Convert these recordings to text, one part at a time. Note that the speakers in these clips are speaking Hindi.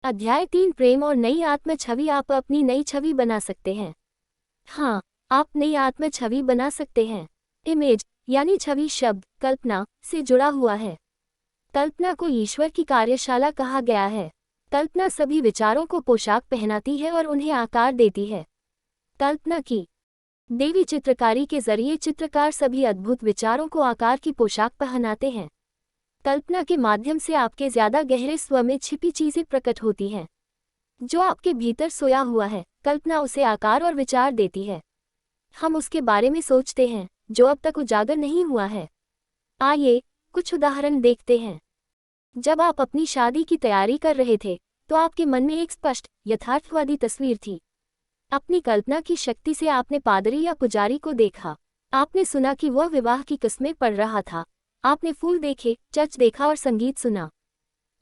अध्याय 3 प्रेम और नई आत्म छवि। आप अपनी नई छवि बना सकते हैं। हाँ, आप नई आत्म छवि बना सकते हैं। इमेज यानी छवि शब्द कल्पना से जुड़ा हुआ है। कल्पना को ईश्वर की कार्यशाला कहा गया है। कल्पना सभी विचारों को पोशाक पहनाती है और उन्हें आकार देती है। कल्पना की देवी चित्रकारी के जरिए चित्रकार सभी अद्भुत विचारों को आकार की पोशाक पहनाते हैं। कल्पना के माध्यम से आपके ज्यादा गहरे स्व में छिपी चीजें प्रकट होती हैं। जो आपके भीतर सोया हुआ है, कल्पना उसे आकार और विचार देती है। हम उसके बारे में सोचते हैं जो अब तक उजागर नहीं हुआ है। आइए कुछ उदाहरण देखते हैं। जब आप अपनी शादी की तैयारी कर रहे थे तो आपके मन में एक स्पष्ट यथार्थवादी तस्वीर थी। अपनी कल्पना की शक्ति से आपने पादरी या पुजारी को देखा। आपने सुना कि वह विवाह की कस्में पढ़ रहा था। आपने फूल देखे, चर्च देखा और संगीत सुना।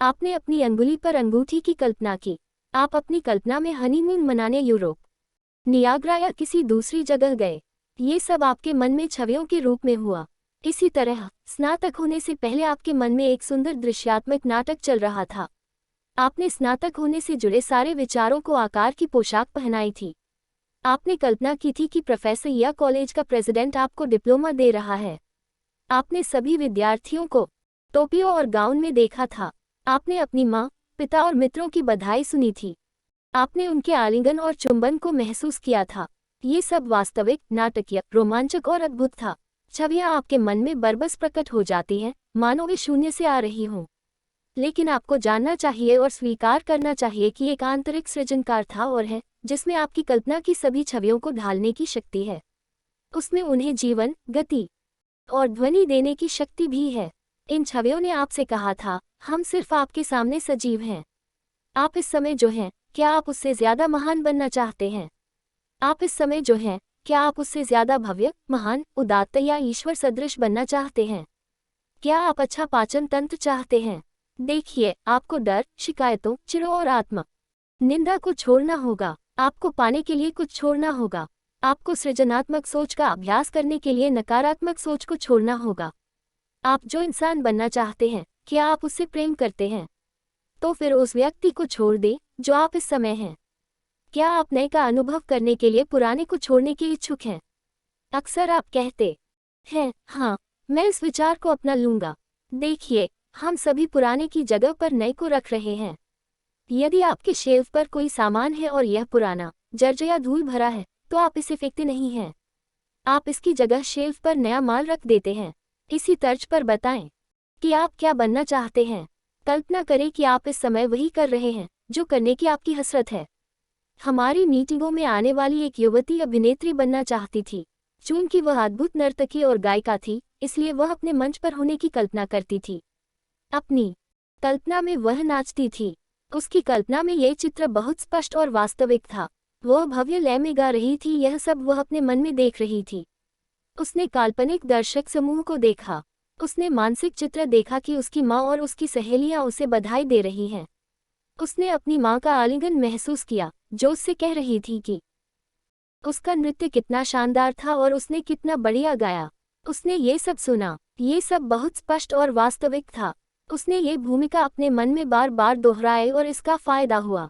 आपने अपनी अंगुली पर अंगूठी की कल्पना की। आप अपनी कल्पना में हनीमून मनाने यूरोप, नियाग्रा या किसी दूसरी जगह गए। ये सब आपके मन में छवियों के रूप में हुआ। इसी तरह स्नातक होने से पहले आपके मन में एक सुंदर दृश्यात्मक नाटक चल रहा था। आपने स्नातक होने से जुड़े सारे विचारों को आकार की पोशाक पहनाई थी। आपने कल्पना की थी कि प्रोफेसर या कॉलेज का प्रेसिडेंट आपको डिप्लोमा दे रहा है। आपने सभी विद्यार्थियों को टोपियों और गाउन में देखा था। आपने अपनी माँ, पिता और मित्रों की बधाई सुनी थी। आपने उनके आलिंगन और चुंबन को महसूस किया था। ये सब वास्तविक, नाटकीय, रोमांचक और अद्भुत था। छवियां आपके मन में बरबस प्रकट हो जाती हैं, मानो वे शून्य से आ रही हों। लेकिन आपको जानना चाहिए और स्वीकार करना चाहिए कि एक आंतरिक सृजनकार था और है, जिसमें आपकी कल्पना की सभी छवियों को ढालने की शक्ति है। उसमें उन्हें जीवन, गति और ध्वनि देने की शक्ति भी है। इन छवियों ने आपसे कहा था, हम सिर्फ आपके सामने सजीव हैं। आप इस समय जो हैं, क्या आप उससे ज्यादा महान बनना चाहते हैं? आप इस समय जो हैं, क्या आप उससे ज्यादा भव्य, महान, उदात्त या ईश्वर सदृश बनना चाहते हैं? क्या आप अच्छा पाचन तंत्र चाहते हैं? देखिए, आपको डर, शिकायतों, चिढ़ और आत्म निंदा को छोड़ना होगा। आपको पाने के लिए कुछ छोड़ना होगा। आपको सृजनात्मक सोच का अभ्यास करने के लिए नकारात्मक सोच को छोड़ना होगा। आप जो इंसान बनना चाहते हैं, क्या आप उससे प्रेम करते हैं? तो फिर उस व्यक्ति को छोड़ दें जो आप इस समय हैं। क्या आप नए का अनुभव करने के लिए पुराने को छोड़ने के इच्छुक हैं? अक्सर आप कहते हैं, हाँ, मैं इस विचार को अपना लूंगा। देखिए, हम सभी पुराने की जगह पर नए को रख रहे हैं। यदि आपके शेल्फ पर कोई सामान है और यह पुराना, जर्जर या धूल भरा है, तो आप इसे फेंकते नहीं हैं। आप इसकी जगह शेल्फ पर नया माल रख देते हैं। इसी तर्ज पर बताएं कि आप क्या बनना चाहते हैं। कल्पना करें कि आप इस समय वही कर रहे हैं जो करने की आपकी हसरत है। हमारी मीटिंगों में आने वाली एक युवती अभिनेत्री बनना चाहती थी। चूंकि वह अद्भुत नर्तकी और गायिका थी, इसलिए वह अपने मंच पर होने की कल्पना करती थी। अपनी कल्पना में वह नाचती थी। उसकी कल्पना में यह चित्र बहुत स्पष्ट और वास्तविक था। वह भव्य लय में गा रही थी। यह सब वह अपने मन में देख रही थी। उसने काल्पनिक दर्शक समूह को देखा। उसने मानसिक चित्र देखा कि उसकी माँ और उसकी सहेलियाँ उसे बधाई दे रही हैं। उसने अपनी माँ का आलिंगन महसूस किया जो उससे कह रही थी कि उसका नृत्य कितना शानदार था और उसने कितना बढ़िया गाया। उसने ये सब सुना। ये सब बहुत स्पष्ट और वास्तविक था। उसने ये भूमिका अपने मन में बार बार दोहराई और इसका फायदा हुआ।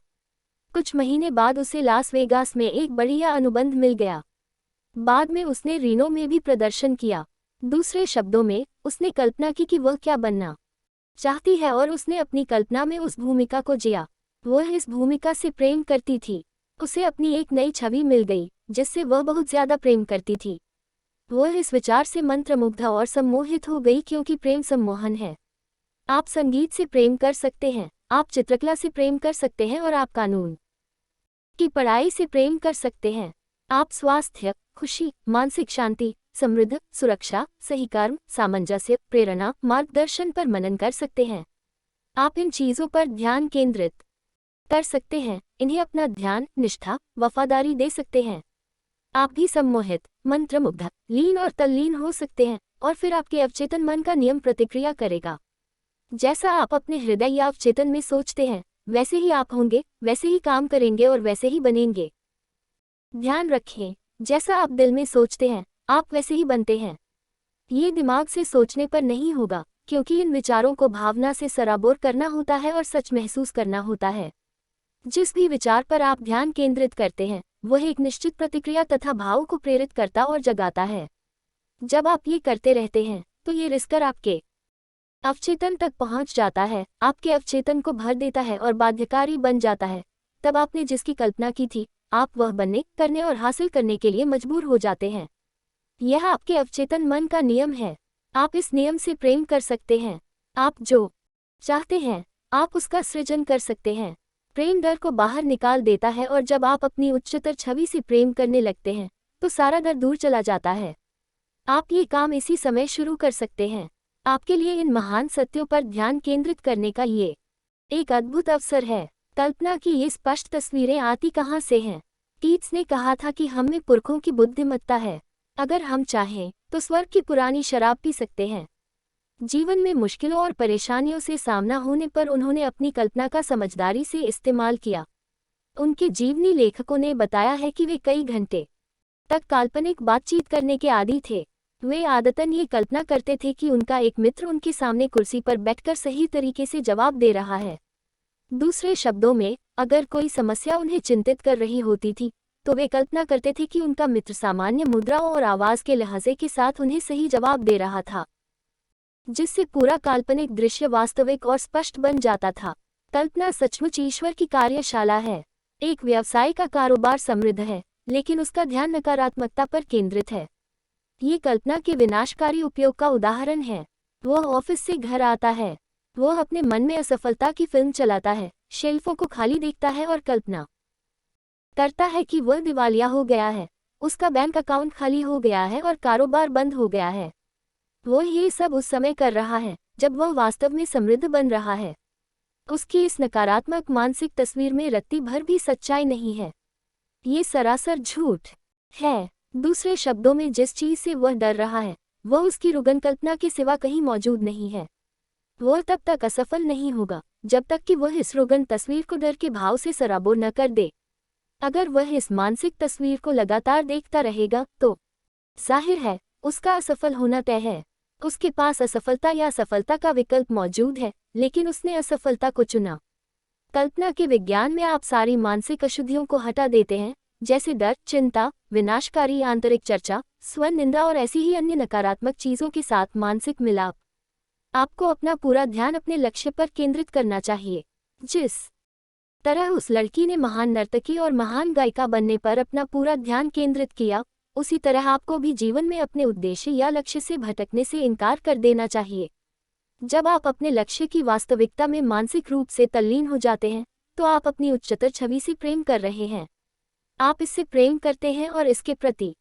कुछ महीने बाद उसे लास वेगास में एक बढ़िया अनुबंध मिल गया। बाद में उसने रीनो में भी प्रदर्शन किया। दूसरे शब्दों में, उसने कल्पना की कि वह क्या बनना चाहती है और उसने अपनी कल्पना में उस भूमिका को जिया। वह इस भूमिका से प्रेम करती थी। उसे अपनी एक नई छवि मिल गई जिससे वह बहुत ज्यादा प्रेम करती थी। वह इस विचार से मंत्रमुग्ध और सम्मोहित हो गई क्योंकि प्रेम सम्मोहन है। आप संगीत से प्रेम कर सकते हैं, आप चित्रकला से प्रेम कर सकते हैं और आप कानून की पढ़ाई से प्रेम कर सकते हैं। आप स्वास्थ्य, खुशी, मानसिक शांति, समृद्ध, सुरक्षा, सही कर्म, सामंजस्य, प्रेरणा, मार्गदर्शन पर मनन कर सकते हैं। आप इन चीजों पर ध्यान केंद्रित कर सकते हैं। इन्हें अपना ध्यान, निष्ठा, वफादारी दे सकते हैं। आप भी सम्मोहित, मंत्रमुग्ध, लीन और तल्लीन हो सकते हैं और फिर आपके अवचेतन मन का नियम प्रतिक्रिया करेगा। जैसा आप अपने हृदय या अवचेतन में सोचते हैं, वैसे ही आप होंगे, वैसे ही काम करेंगे और वैसे ही बनेंगे। ध्यान रखें, जैसा आप दिल में सोचते हैं, आप वैसे ही बनते हैं। ये दिमाग से सोचने पर नहीं होगा, क्योंकि इन विचारों को भावना से सराबोर करना होता है और सच महसूस करना होता है। जिस भी विचार पर आप ध्यान केंद्रित करते हैं वह एक निश्चित प्रतिक्रिया तथा भाव को प्रेरित करता और जगाता है। जब आप ये करते रहते हैं तो ये रिश्कर आपके अवचेतन तक पहुंच जाता है, आपके अवचेतन को भर देता है और बाध्यकारी बन जाता है। तब आपने जिसकी कल्पना की थी आप वह बनने, करने और हासिल करने के लिए मजबूर हो जाते हैं। यह आपके अवचेतन मन का नियम है। आप इस नियम से प्रेम कर सकते हैं। आप जो चाहते हैं आप उसका सृजन कर सकते हैं। प्रेम डर को बाहर निकाल देता है और जब आप अपनी उच्चतर छवि से प्रेम करने लगते हैं तो सारा डर दूर चला जाता है। आप ये काम इसी समय शुरू कर सकते हैं। आपके लिए इन महान सत्यों पर ध्यान केंद्रित करने का ये एक अद्भुत अवसर है। कल्पना की ये स्पष्ट तस्वीरें आती कहाँ से हैं? कीट्स ने कहा था कि हम में पुरखों की बुद्धिमत्ता है। अगर हम चाहें तो स्वर्ग की पुरानी शराब पी सकते हैं। जीवन में मुश्किलों और परेशानियों से सामना होने पर उन्होंने अपनी कल्पना का समझदारी से इस्तेमाल किया। उनके जीवनी लेखकों ने बताया है कि वे कई घंटे तक काल्पनिक बातचीत करने के आदी थे। वे आदतन ये कल्पना करते थे कि उनका एक मित्र उनके सामने कुर्सी पर बैठकर सही तरीके से जवाब दे रहा है। दूसरे शब्दों में, अगर कोई समस्या उन्हें चिंतित कर रही होती थी तो वे कल्पना करते थे कि उनका मित्र सामान्य मुद्राओं और आवाज के लहजे के साथ उन्हें सही जवाब दे रहा था, जिससे पूरा काल्पनिक दृश्य वास्तविक और स्पष्ट बन जाता था। कल्पना सचमुच ईश्वर की कार्यशाला है। एक व्यवसाय का कारोबार समृद्ध है लेकिन उसका ध्यान नकारात्मकता पर केंद्रित है। ये कल्पना के विनाशकारी उपयोग का उदाहरण है। वह ऑफिस से घर आता है, वह अपने मन में असफलता की फिल्म चलाता है, शेल्फों को खाली देखता है और कल्पना करता है कि वह दिवालिया हो गया है, उसका बैंक अकाउंट खाली हो गया है और कारोबार बंद हो गया है। वह ये सब उस समय कर रहा है जब वह वास्तव में समृद्ध बन रहा है। उसकी इस नकारात्मक मानसिक तस्वीर में रत्ती भर भी सच्चाई नहीं है। ये सरासर झूठ है। दूसरे शब्दों में, जिस चीज से वह डर रहा है वह उसकी रुग्ण कल्पना के सिवा कहीं मौजूद नहीं है। वह तब तक असफल नहीं होगा जब तक कि वह इस रुग्ण तस्वीर को डर के भाव से सराबोर न कर दे। अगर वह इस मानसिक तस्वीर को लगातार देखता रहेगा तो जाहिर है उसका असफल होना तय है। उसके पास असफलता या सफलता का विकल्प मौजूद है, लेकिन उसने असफलता को चुना। कल्पना के विज्ञान में आप सारी मानसिक अशुद्धियों को हटा देते हैं, जैसे डर, चिंता, विनाशकारी आंतरिक चर्चा, स्वनिंदा और ऐसी ही अन्य नकारात्मक चीजों के साथ मानसिक मिलाप। आपको अपना पूरा ध्यान अपने लक्ष्य पर केंद्रित करना चाहिए। जिस तरह उस लड़की ने महान नर्तकी और महान गायिका बनने पर अपना पूरा ध्यान केंद्रित किया, उसी तरह आपको भी जीवन में अपने उद्देश्य या लक्ष्य से भटकने से इनकार कर देना चाहिए। जब आप अपने लक्ष्य की वास्तविकता में मानसिक रूप से तल्लीन हो जाते हैं तो आप अपनी उच्चतर छवि से प्रेम कर रहे हैं। आप इससे प्रेम करते हैं और इसके प्रति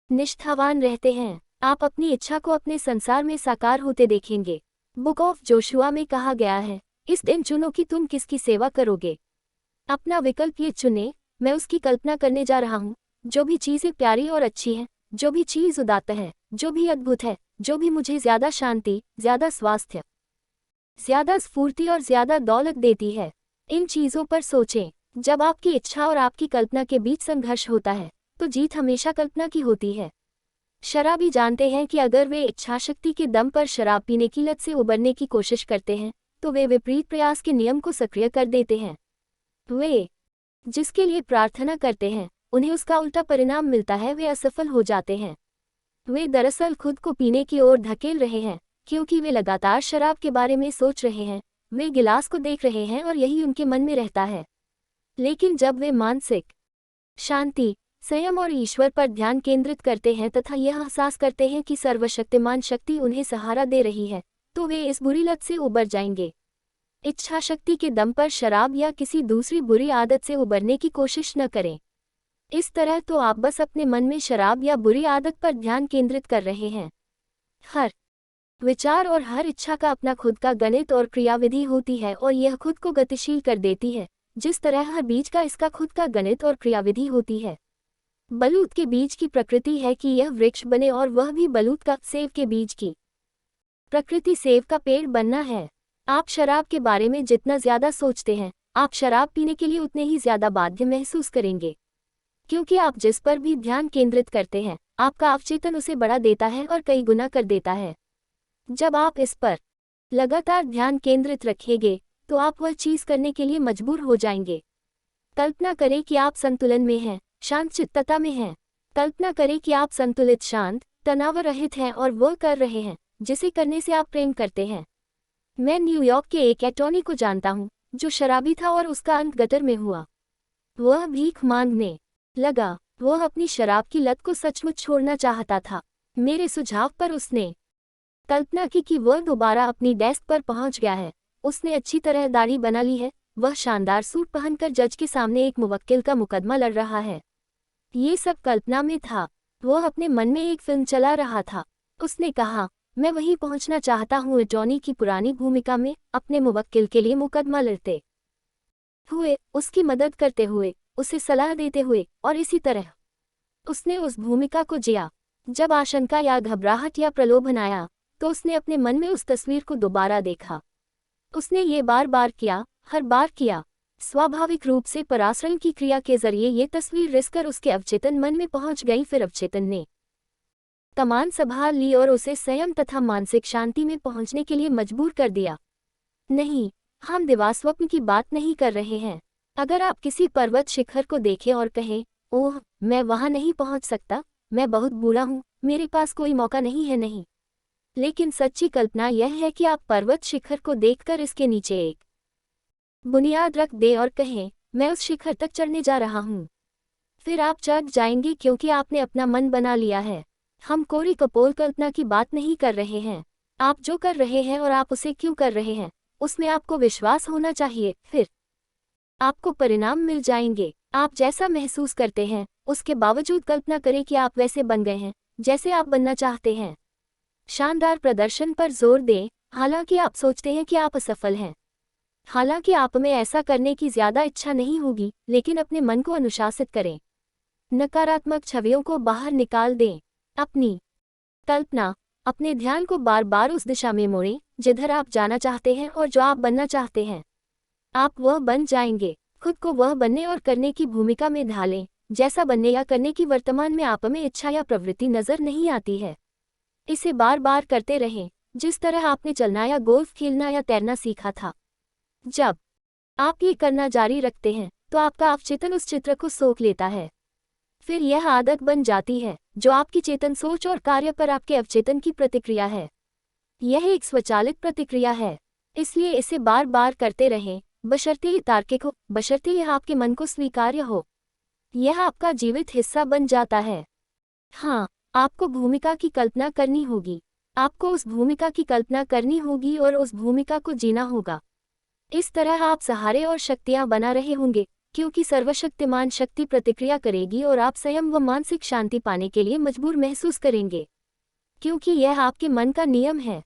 निष्ठावान रहते हैं। आप अपनी इच्छा को अपने संसार में साकार होते देखेंगे। बुक ऑफ जोशुआ में कहा गया है, इस दिन चुनो कि तुम किसकी सेवा करोगे। अपना विकल्प ये चुने, मैं उसकी कल्पना करने जा रहा हूँ। जो भी चीज़ें प्यारी और अच्छी हैं, जो भी चीज़ उदात्त है, जो भी अद्भुत है, जो भी मुझे ज़्यादा शांति, ज़्यादा स्वास्थ्य, ज़्यादा स्फूर्ति और ज़्यादा दौलत देती है, इन चीज़ों पर सोचें। जब आपकी इच्छा और आपकी कल्पना के बीच संघर्ष होता है तो जीत हमेशा कल्पना की होती है। शराबी जानते हैं कि अगर वे इच्छाशक्ति के दम पर शराब पीने की लत से उबरने की कोशिश करते हैं तो वे विपरीत प्रयास के नियम को सक्रिय कर देते हैं। वे जिसके लिए प्रार्थना करते हैं उन्हें उसका उल्टा परिणाम मिलता है, वे असफल हो जाते हैं। वे दरअसल खुद को पीने की ओर धकेल रहे हैं क्योंकि वे लगातार शराब के बारे में सोच रहे हैं। वे गिलास को देख रहे हैं और यही उनके मन में रहता है। लेकिन जब वे मानसिक शांति, संयम और ईश्वर पर ध्यान केंद्रित करते हैं तथा यह एहसास करते हैं कि सर्वशक्तिमान शक्ति उन्हें सहारा दे रही है, तो वे इस बुरी लत से उबर जाएंगे। इच्छा शक्ति के दम पर शराब या किसी दूसरी बुरी आदत से उबरने की कोशिश न करें। इस तरह तो आप बस अपने मन में शराब या बुरी आदत पर ध्यान केंद्रित कर रहे हैं। हर विचार और हर इच्छा का अपना खुद का गणित और क्रियाविधि होती है और यह खुद को गतिशील कर देती है, जिस तरह हर बीज का इसका खुद का गणित और क्रियाविधि होती है। बलूत के बीज की प्रकृति है कि यह वृक्ष बने और वह भी बलूत का, सेब के बीज की प्रकृति सेब का पेड़ बनना है। आप शराब के बारे में जितना ज्यादा सोचते हैं, आप शराब पीने के लिए उतने ही ज्यादा बाध्य महसूस करेंगे, क्योंकि आप जिस पर भी ध्यान केंद्रित करते हैं आपका अवचेतन उसे बढ़ा देता है और कई गुना कर देता है। जब आप इस पर लगातार ध्यान केंद्रित रखेंगे तो आप वह चीज करने के लिए मजबूर हो जाएंगे। कल्पना करें कि आप संतुलन में हैं, शांत चित्तता में हैं। कल्पना करें कि आप संतुलित, शांत, तनाव रहित हैं और वो कर रहे हैं जिसे करने से आप प्रेम करते हैं। मैं न्यूयॉर्क के एक एटॉर्नी को जानता हूँ जो शराबी था और उसका अंत गटर में हुआ। वह भीख मांगने लगा। वह अपनी शराब की लत को सचमुच छोड़ना चाहता था। मेरे सुझाव पर उसने कल्पना की कि वह दोबारा अपनी डेस्क पर पहुंच गया है। उसने अच्छी तरह दाढ़ी बना ली है। वह शानदार सूट पहनकर जज के सामने एक मुवक्किल का मुकदमा लड़ रहा है। ये सब कल्पना में था। वह अपने मन में एक फिल्म चला रहा था। उसने कहा, मैं वहीं पहुंचना चाहता हूँ, एटॉर्नी की पुरानी भूमिका में, अपने मुवक्किल के लिए मुकदमा लड़ते हुए, उसकी मदद करते हुए, उसे सलाह देते हुए, और इसी तरह उसने उस भूमिका को जिया। जब आशंका या घबराहट या प्रलोभन आया तो उसने अपने मन में उस तस्वीर को दोबारा देखा। उसने ये बार बार किया, हर बार किया। स्वाभाविक रूप से परासरण की क्रिया के जरिए ये तस्वीर रिसकर उसके अवचेतन मन में पहुंच गई। फिर अवचेतन ने कमान संभाल ली और उसे संयम तथा मानसिक शांति में पहुंचने के लिए मजबूर कर दिया। नहीं, हम दिवास्वप्न की बात नहीं कर रहे हैं। अगर आप किसी पर्वत शिखर को देखें और कहें, ओह, मैं वहां नहीं पहुंच सकता, मैं बहुत बुरा हूं, मेरे पास कोई मौका नहीं है, नहीं। लेकिन सच्ची कल्पना यह है कि आप पर्वत शिखर को देखकर इसके नीचे एक बुनियाद रख दें और कहें, मैं उस शिखर तक चढ़ने जा रहा हूं। फिर आप चढ़ जाएंगे क्योंकि आपने अपना मन बना लिया है। हम कोरी कपोल कल्पना की बात नहीं कर रहे हैं। आप जो कर रहे हैं और आप उसे क्यों कर रहे हैं, उसमें आपको विश्वास होना चाहिए। फिर आपको परिणाम मिल जाएंगे। आप जैसा महसूस करते हैं उसके बावजूद कल्पना करें कि आप वैसे बन गए हैं जैसे आप बनना चाहते हैं। शानदार प्रदर्शन पर जोर दें, हालांकि आप सोचते हैं कि आप असफल हैं। हालांकि आप में ऐसा करने की ज्यादा इच्छा नहीं होगी, लेकिन अपने मन को अनुशासित करें। नकारात्मक छवियों को बाहर निकाल दें। अपनी कल्पना, अपने ध्यान को बार बार उस दिशा में मोड़ें जिधर आप जाना चाहते हैं और जो आप बनना चाहते हैं। आप वह बन जाएंगे। खुद को वह बनने और करने की भूमिका में ढालें जैसा बनने या करने की वर्तमान में आप में इच्छा या प्रवृत्ति नजर नहीं आती है। इसे बार बार करते रहें, जिस तरह आपने चलना या गोल्फ खेलना या तैरना सीखा था। जब आप ये करना जारी रखते हैं तो आपका अवचेतन उस चित्र को सोख लेता है। फिर यह आदत बन जाती है जो आपकी चेतन सोच और कार्य पर आपके अवचेतन की प्रतिक्रिया है। यह एक स्वचालित प्रतिक्रिया है, इसलिए इसे बार बार करते रहें, बशर्ते ये तार्किक हो, बशर्ते यह आपके मन को स्वीकार्य हो। यह आपका जीवित हिस्सा बन जाता है। हाँ, आपको भूमिका की कल्पना करनी होगी। आपको उस भूमिका की कल्पना करनी होगी और उस भूमिका को जीना होगा। इस तरह आप सहारे और शक्तियां बना रहे होंगे, क्योंकि सर्वशक्तिमान शक्ति प्रतिक्रिया करेगी और आप संयम व मानसिक शांति पाने के लिए मजबूर महसूस करेंगे, क्योंकि यह आपके मन का नियम है।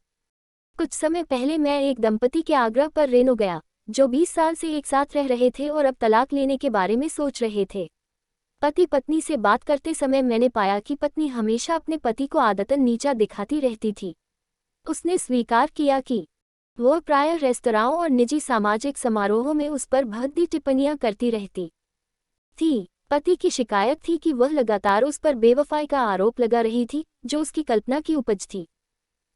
कुछ समय पहले मैं एक दंपति के आग्रह पर रेनो गया, जो 20 साल से एक साथ रह रहे थे और अब तलाक लेने के बारे में सोच रहे थे। पति पत्नी से बात करते समय मैंने पाया कि पत्नी हमेशा अपने पति को आदतन नीचा दिखाती रहती थी। उसने स्वीकार किया कि वह प्रायः रेस्तराओं और निजी सामाजिक समारोहों में उस पर भद्दी टिप्पणियां करती रहती थी। पति की शिकायत थी कि वह लगातार उस पर बेवफाई का आरोप लगा रही थी, जो उसकी कल्पना की उपज थी।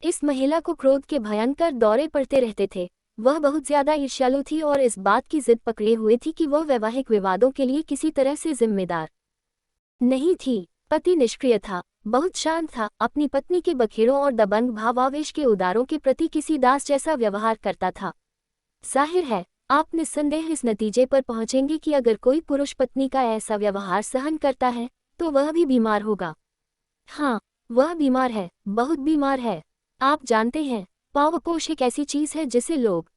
इस महिला को क्रोध के भयंकर दौरे पड़ते रहते थे। वह बहुत ज्यादा ईर्ष्यालु थी और इस बात की जिद पकड़े हुए थी कि वह वैवाहिक विवादों के लिए किसी तरह से जिम्मेदार नहीं थी। पति निष्क्रिय था, बहुत शांत था, अपनी पत्नी के बखेड़ों और दबंग भावावेश के उदारों के प्रति किसी दास जैसा व्यवहार करता था। जाहिर है, आप निस्संदेह इस नतीजे पर पहुंचेंगे कि अगर कोई पुरुष पत्नी का ऐसा व्यवहार सहन करता है तो वह भी बीमार होगा। हाँ, वह बीमार है, बहुत बीमार है। आप जानते हैं, पावपोष एक ऐसी चीज है जिसे लोग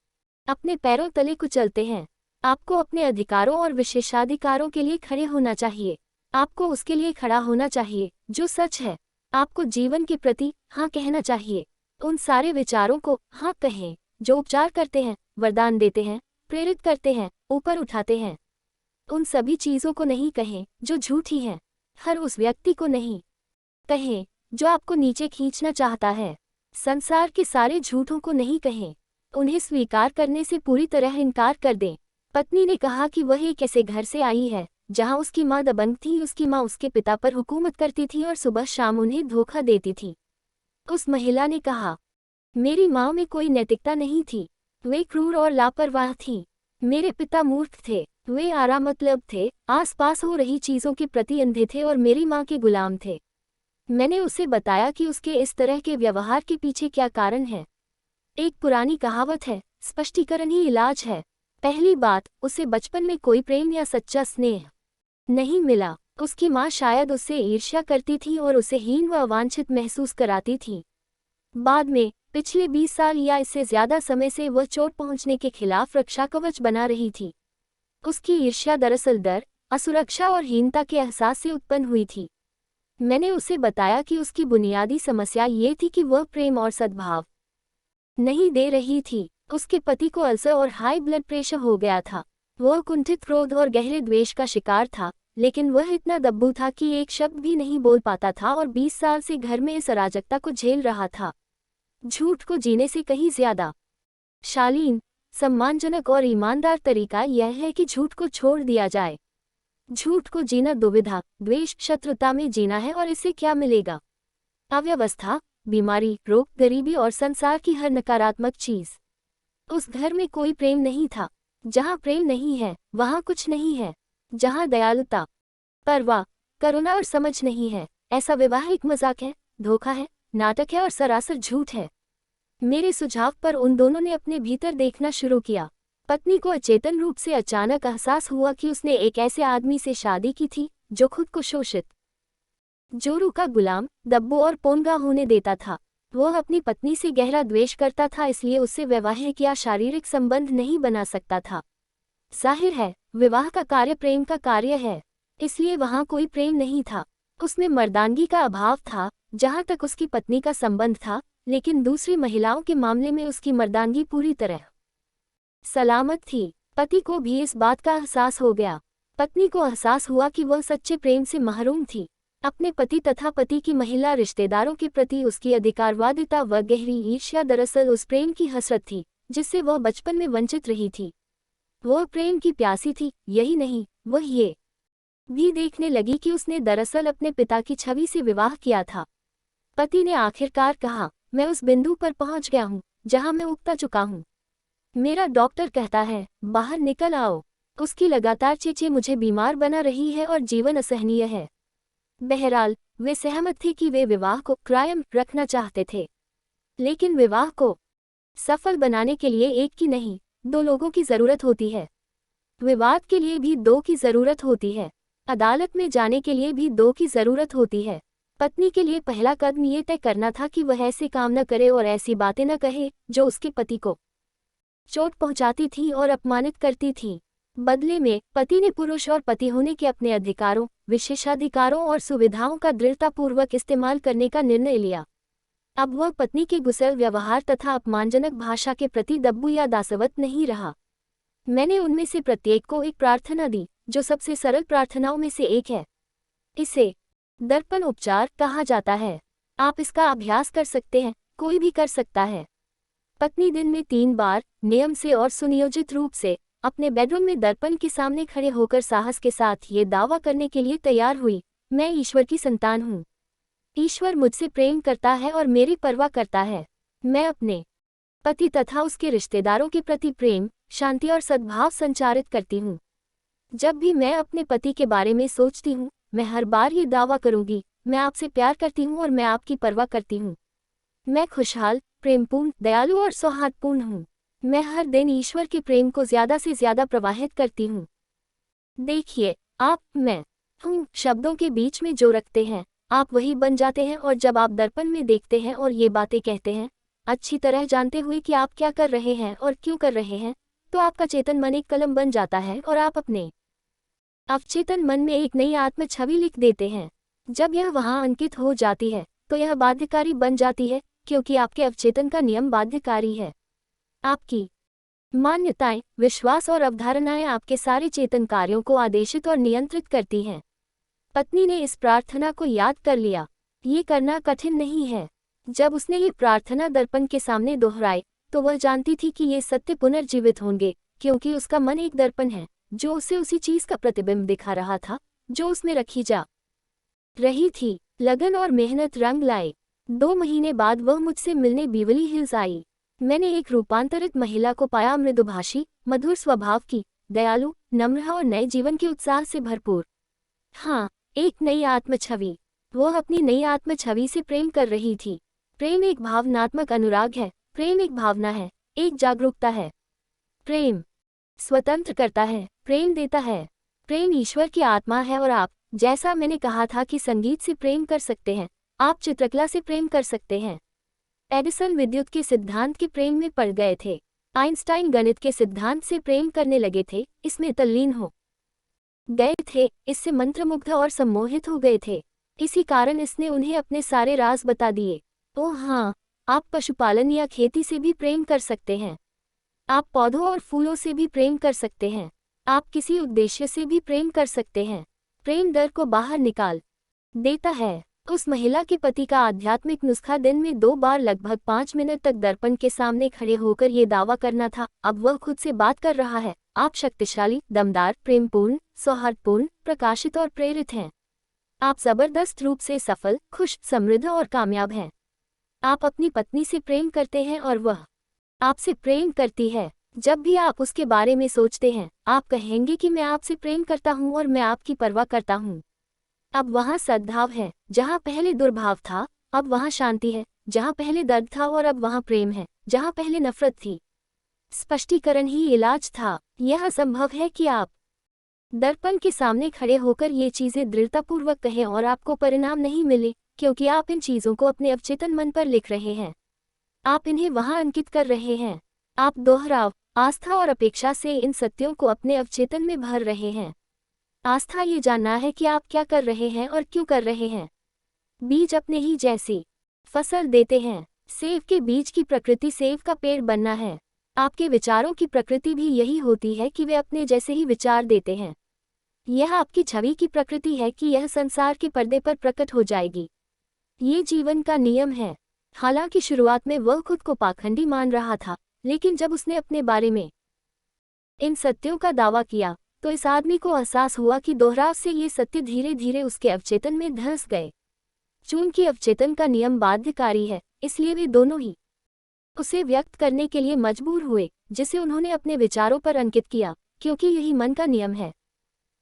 अपने पैरों तले कुचलते हैं। आपको अपने अधिकारों और विशेषाधिकारों के लिए खड़े होना चाहिए। आपको उसके लिए खड़ा होना चाहिए जो सच है। आपको जीवन के प्रति हाँ कहना चाहिए। उन सारे विचारों को हाँ कहें जो उपचार करते हैं, वरदान देते हैं, प्रेरित करते हैं, ऊपर उठाते हैं। उन सभी चीजों को नहीं कहें जो झूठी हैं। हर उस व्यक्ति को नहीं कहें जो आपको नीचे खींचना चाहता है। संसार के सारे झूठों को नहीं कहें। उन्हें स्वीकार करने से पूरी तरह इनकार कर दें। पत्नी ने कहा कि वह एक ऐसे घर से आई है जहां उसकी माँ दबंग थी। उसकी माँ उसके पिता पर हुकूमत करती थी और सुबह शाम उन्हें धोखा देती थी। उस महिला ने कहा, मेरी माँ में कोई नैतिकता नहीं थी, वे क्रूर और लापरवाह थीं। मेरे पिता मूर्ख थे, वे आराम मतलब थे, आसपास हो रही चीजों के प्रति अंधे थे और मेरी माँ के गुलाम थे। मैंने उसे बताया कि उसके इस तरह के व्यवहार के पीछे क्या कारण है। एक पुरानी कहावत है, स्पष्टीकरण ही इलाज है। पहली बात, उसे बचपन में कोई प्रेम या सच्चा स्नेह नहीं मिला। उसकी माँ शायद उससे ईर्ष्या करती थी और उसे हीन व अवांछित महसूस कराती थी। बाद में पिछले 20 साल या इससे ज्यादा समय से वह चोट पहुंचने के खिलाफ रक्षा कवच बना रही थी। उसकी ईर्ष्या दरअसल डर, असुरक्षा और हीनता के एहसास से उत्पन्न हुई थी। मैंने उसे बताया कि उसकी बुनियादी समस्या ये थी कि वह प्रेम और सद्भाव नहीं दे रही थी। उसके पति को अल्सर और हाई ब्लड प्रेशर हो गया था। वह कुंठित क्रोध और गहरे द्वेष का शिकार था, लेकिन वह इतना दब्बू था कि एक शब्द भी नहीं बोल पाता था और 20 साल से घर में इस अराजकता को झेल रहा था। झूठ को जीने से कहीं ज्यादा शालीन, सम्मानजनक और ईमानदार तरीका यह है कि झूठ को छोड़ दिया जाए। झूठ को जीना दुविधा, द्वेष, शत्रुता में जीना है और इससे क्या मिलेगा? अव्यवस्था, बीमारी, रोग, गरीबी और संसार की हर नकारात्मक चीज। उस घर में कोई प्रेम नहीं था। जहाँ प्रेम नहीं है वहाँ कुछ नहीं है। जहाँ दयालुता, परवाह, करुणा और समझ नहीं है, ऐसा विवाह एक मजाक है, धोखा है, नाटक है और सरासर झूठ है। मेरे सुझाव पर उन दोनों ने अपने भीतर देखना शुरू किया। पत्नी को अचेतन रूप से अचानक एहसास हुआ कि उसने एक ऐसे आदमी से शादी की थी जो खुद को शोषित, जोरू का गुलाम, दब्बू और पोंगा होने देता था। वह अपनी पत्नी से गहरा द्वेष करता था, इसलिए उससे वैवाहिक या शारीरिक संबंध नहीं बना सकता था। जाहिर है, विवाह का कार्य प्रेम का कार्य है, इसलिए वहाँ कोई प्रेम नहीं था। उसमें मर्दानगी का अभाव था जहाँ तक उसकी पत्नी का संबंध था, लेकिन दूसरी महिलाओं के मामले में उसकी मर्दानगी पूरी तरह सलामत थी। पति को भी इस बात का एहसास हो गया। पत्नी को एहसास हुआ कि वह सच्चे प्रेम से महरूम थी। अपने पति तथा पति की महिला रिश्तेदारों के प्रति उसकी अधिकारवादिता व गहरी ईर्ष्या दरअसल उस प्रेम की हसरत थी जिससे वह बचपन में वंचित रही थी। वह प्रेम की प्यासी थी। यही नहीं, वह ये भी देखने लगी कि उसने दरअसल अपने पिता की छवि से विवाह किया था। पति ने आखिरकार कहा, मैं उस बिंदु पर पहुंच गया हूं जहां मैं उगता चुका हूं। मेरा डॉक्टर कहता है, बाहर निकल आओ। उसकी लगातार चीखें मुझे बीमार बना रही है और जीवन असहनीय है। बहरहाल, वे सहमत थे कि वे विवाह को कायम रखना चाहते थे, लेकिन विवाह को सफल बनाने के लिए एक की नहीं, दो लोगों की जरूरत होती है। विवाद के लिए भी दो की जरूरत होती है। अदालत में जाने के लिए भी दो की जरूरत होती है। पत्नी के लिए पहला कदम ये तय करना था कि वह ऐसे काम न करे और ऐसी बातें न कहे जो उसके पति को चोट पहुंचाती थी और अपमानित करती थी। बदले में पति ने पुरुष और पति होने के अपने अधिकारों, विशेषाधिकारों और सुविधाओं का दृढ़तापूर्वक इस्तेमाल करने का निर्णय लिया। अब वह पत्नी के गुस्सेल व्यवहार तथा अपमानजनक भाषा के प्रति दब्बू या दासवत नहीं रहा। मैंने उनमें से प्रत्येक को एक प्रार्थना दी, जो सबसे सरल प्रार्थनाओं में से एक है। इसे दर्पण उपचार कहा जाता है। आप इसका अभ्यास कर सकते हैं, कोई भी कर सकता है। पत्नी दिन में 3 बार नियम से और सुनियोजित रूप से अपने बेडरूम में दर्पण के सामने खड़े होकर साहस के साथ ये दावा करने के लिए तैयार हुई, मैं ईश्वर की संतान हूँ। ईश्वर मुझसे प्रेम करता है और मेरी परवाह करता है। मैं अपने पति तथा उसके रिश्तेदारों के प्रति प्रेम, शांति और सद्भाव संचारित करती हूँ। जब भी मैं अपने पति के बारे में सोचती हूँ, मैं हर बार ये दावा करूंगी, मैं आपसे प्यार करती हूँ और मैं आपकी परवाह करती हूँ। मैं खुशहाल, प्रेमपूर्ण, दयालु और सौहार्दपूर्ण हूँ। मैं हर दिन ईश्वर के प्रेम को ज्यादा से ज्यादा प्रवाहित करती हूँ। देखिए, आप मैं हूँ शब्दों के बीच में जो रखते हैं, आप वही बन जाते हैं। और जब आप दर्पण में देखते हैं और ये बातें कहते हैं, अच्छी तरह जानते हुए कि आप क्या कर रहे हैं और क्यों कर रहे हैं, तो आपका चेतन मन एक कलम बन जाता है और आप अपने अवचेतन मन में एक नई आत्म छवि लिख देते हैं। जब यह वहां अंकित हो जाती है तो यह बाध्यकारी बन जाती है, क्योंकि आपके अवचेतन का नियम बाध्यकारी है। आपकी मान्यताएं, विश्वास और अवधारणाएं आपके सारे चेतन कार्यों को आदेशित और नियंत्रित करती हैं। पत्नी ने इस प्रार्थना को याद कर लिया। ये करना कठिन नहीं है। जब उसने ये प्रार्थना दर्पण के सामने दोहराई, तो वह जानती थी कि ये सत्य पुनर्जीवित होंगे, क्योंकि उसका मन एक दर्पण है जो उसे उसी चीज का प्रतिबिंब दिखा रहा था जो उसमें रखी जा रही थी। लगन और मेहनत रंग लाए। 2 महीने बाद वह मुझसे मिलने बीवली हिल्स आई। मैंने एक रूपांतरित महिला को पाया, मृदुभाषी, मधुर स्वभाव की, दयालु, नम्र और नए जीवन के उत्साह से भरपूर। हाँ, एक नई आत्मछवि। वो अपनी नई आत्मछवि से प्रेम कर रही थी। प्रेम एक भावनात्मक अनुराग है, प्रेम एक भावना है, एक जागरूकता है। प्रेम स्वतंत्र करता है, प्रेम देता है। प्रेम ईश्वर की आत्मा है और आप, जैसा मैंने कहा था कि संगीत से प्रेम कर सकते हैं, आप चित्रकला से प्रेम कर सकते हैं। एडिसन विद्युत के सिद्धांत के प्रेम में पड़ गए थे। आइंस्टाइन गणित के सिद्धांत से प्रेम करने लगे थे, इसमें तल्लीन हो गए थे, इससे मंत्रमुग्ध और सम्मोहित हो गए थे। इसी कारण इसने उन्हें अपने सारे राज बता दिए। ओह हाँ, आप पशुपालन या खेती से भी प्रेम कर सकते हैं। आप पौधों और फूलों से भी प्रेम कर सकते हैं। आप किसी उद्देश्य से भी प्रेम कर सकते हैं। प्रेम डर को बाहर निकाल देता है। उस महिला के पति का आध्यात्मिक नुस्खा दिन में 2 बार लगभग 5 मिनट तक दर्पण के सामने खड़े होकर ये दावा करना था। अब वह खुद से बात कर रहा है, आप शक्तिशाली, दमदार, प्रेमपूर्ण, सौहार्दपूर्ण, प्रकाशित और प्रेरित हैं। आप जबरदस्त रूप से सफल, खुश, समृद्ध और कामयाब हैं। आप अपनी पत्नी से प्रेम करते हैं और वह आपसे प्रेम करती है। जब भी आप उसके बारे में सोचते हैं, आप कहेंगे कि मैं आपसे प्रेम करता हूँ और मैं आपकी परवाह करता हूँ। अब वहाँ सद्भाव है, जहाँ पहले दुर्भाव था, अब वहाँ शांति है, जहाँ पहले दर्द था और अब वहाँ प्रेम है, जहाँ पहले नफरत थी। स्पष्टीकरण ही इलाज था। यह असंभव है कि आप दर्पण के सामने खड़े होकर ये चीजें दृढ़तापूर्वक कहें और आपको परिणाम नहीं मिले, क्योंकि आप इन चीजों को अपने अवचेतन मन पर लिख रहे हैं। आप इन्हें वहां अंकित कर रहे हैं। आप दोहराव, आस्था और अपेक्षा से इन सत्यों को अपने अवचेतन में भर रहे हैं। आस्था ये जानना है कि आप क्या कर रहे हैं और क्यों कर रहे हैं। बीज अपने ही जैसी फसल देते हैं। सेब के बीज की प्रकृति सेब का पेड़ बनना है। आपके विचारों की प्रकृति भी यही होती है कि वे अपने जैसे ही विचार देते हैं। यह आपकी छवि की प्रकृति है कि यह संसार के पर्दे पर प्रकट हो जाएगी। ये जीवन का नियम है। हालांकि शुरुआत में वह खुद को पाखंडी मान रहा था, लेकिन जब उसने अपने बारे में इन सत्यों का दावा किया, तो इस आदमी को एहसास हुआ कि दोहराव से ये सत्य धीरे धीरे उसके अवचेतन में धंस गए। चूंकि अवचेतन का नियम बाध्यकारी है, इसलिए वे दोनों ही उसे व्यक्त करने के लिए मजबूर हुए, जिसे उन्होंने अपने विचारों पर अंकित किया, क्योंकि यही मन का नियम है।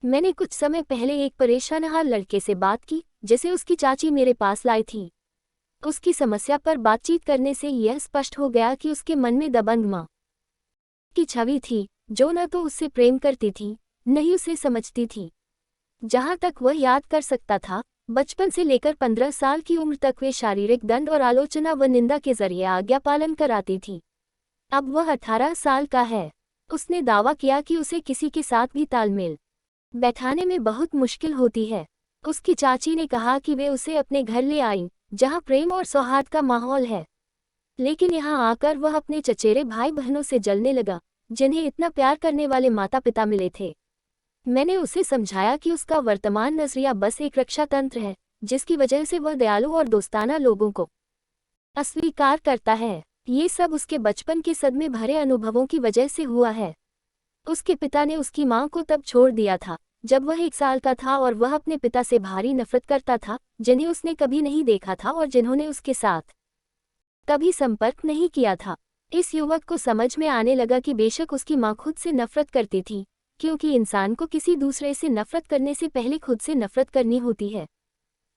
मैंने कुछ समय पहले एक परेशानहाल लड़के से बात की, जिसे उसकी चाची मेरे पास लाई थी। उसकी समस्या पर बातचीत करने से यह स्पष्ट हो गया कि उसके मन में दबंग माँ की छवि थी, जो न तो उससे प्रेम करती थी, न ही उसे समझती थी। जहाँ तक वह याद कर सकता था, बचपन से लेकर 15 साल की उम्र तक वे शारीरिक दंड और आलोचना व निंदा के जरिए आज्ञा पालन कराती थी। अब वह 18 साल का है। उसने दावा किया कि उसे किसी के साथ भी तालमेल बैठाने में बहुत मुश्किल होती है। उसकी चाची ने कहा कि वे उसे अपने घर ले आईं, जहाँ प्रेम और सौहार्द का माहौल है। लेकिन यहाँ आकर वह अपने चचेरे भाई बहनों से जलने लगा, जिन्हें इतना प्यार करने वाले माता पिता मिले थे। मैंने उसे समझाया कि उसका वर्तमान नजरिया बस एक रक्षा तंत्र है, जिसकी वजह से वह दयालु और दोस्ताना लोगों को अस्वीकार करता है। ये सब उसके बचपन के सदमे भरे अनुभवों की वजह से हुआ है। उसके पिता ने उसकी मां को तब छोड़ दिया था, जब वह 1 साल का था और वह अपने पिता से भारी नफरत करता था, जिन्हें उसने कभी नहीं देखा था और जिन्होंने उसके साथ कभी संपर्क नहीं किया था। इस युवक को समझ में आने लगा कि बेशक उसकी मां खुद से नफरत करती थी, क्योंकि इंसान को किसी दूसरे से नफरत करने से पहले खुद से नफरत करनी होती है।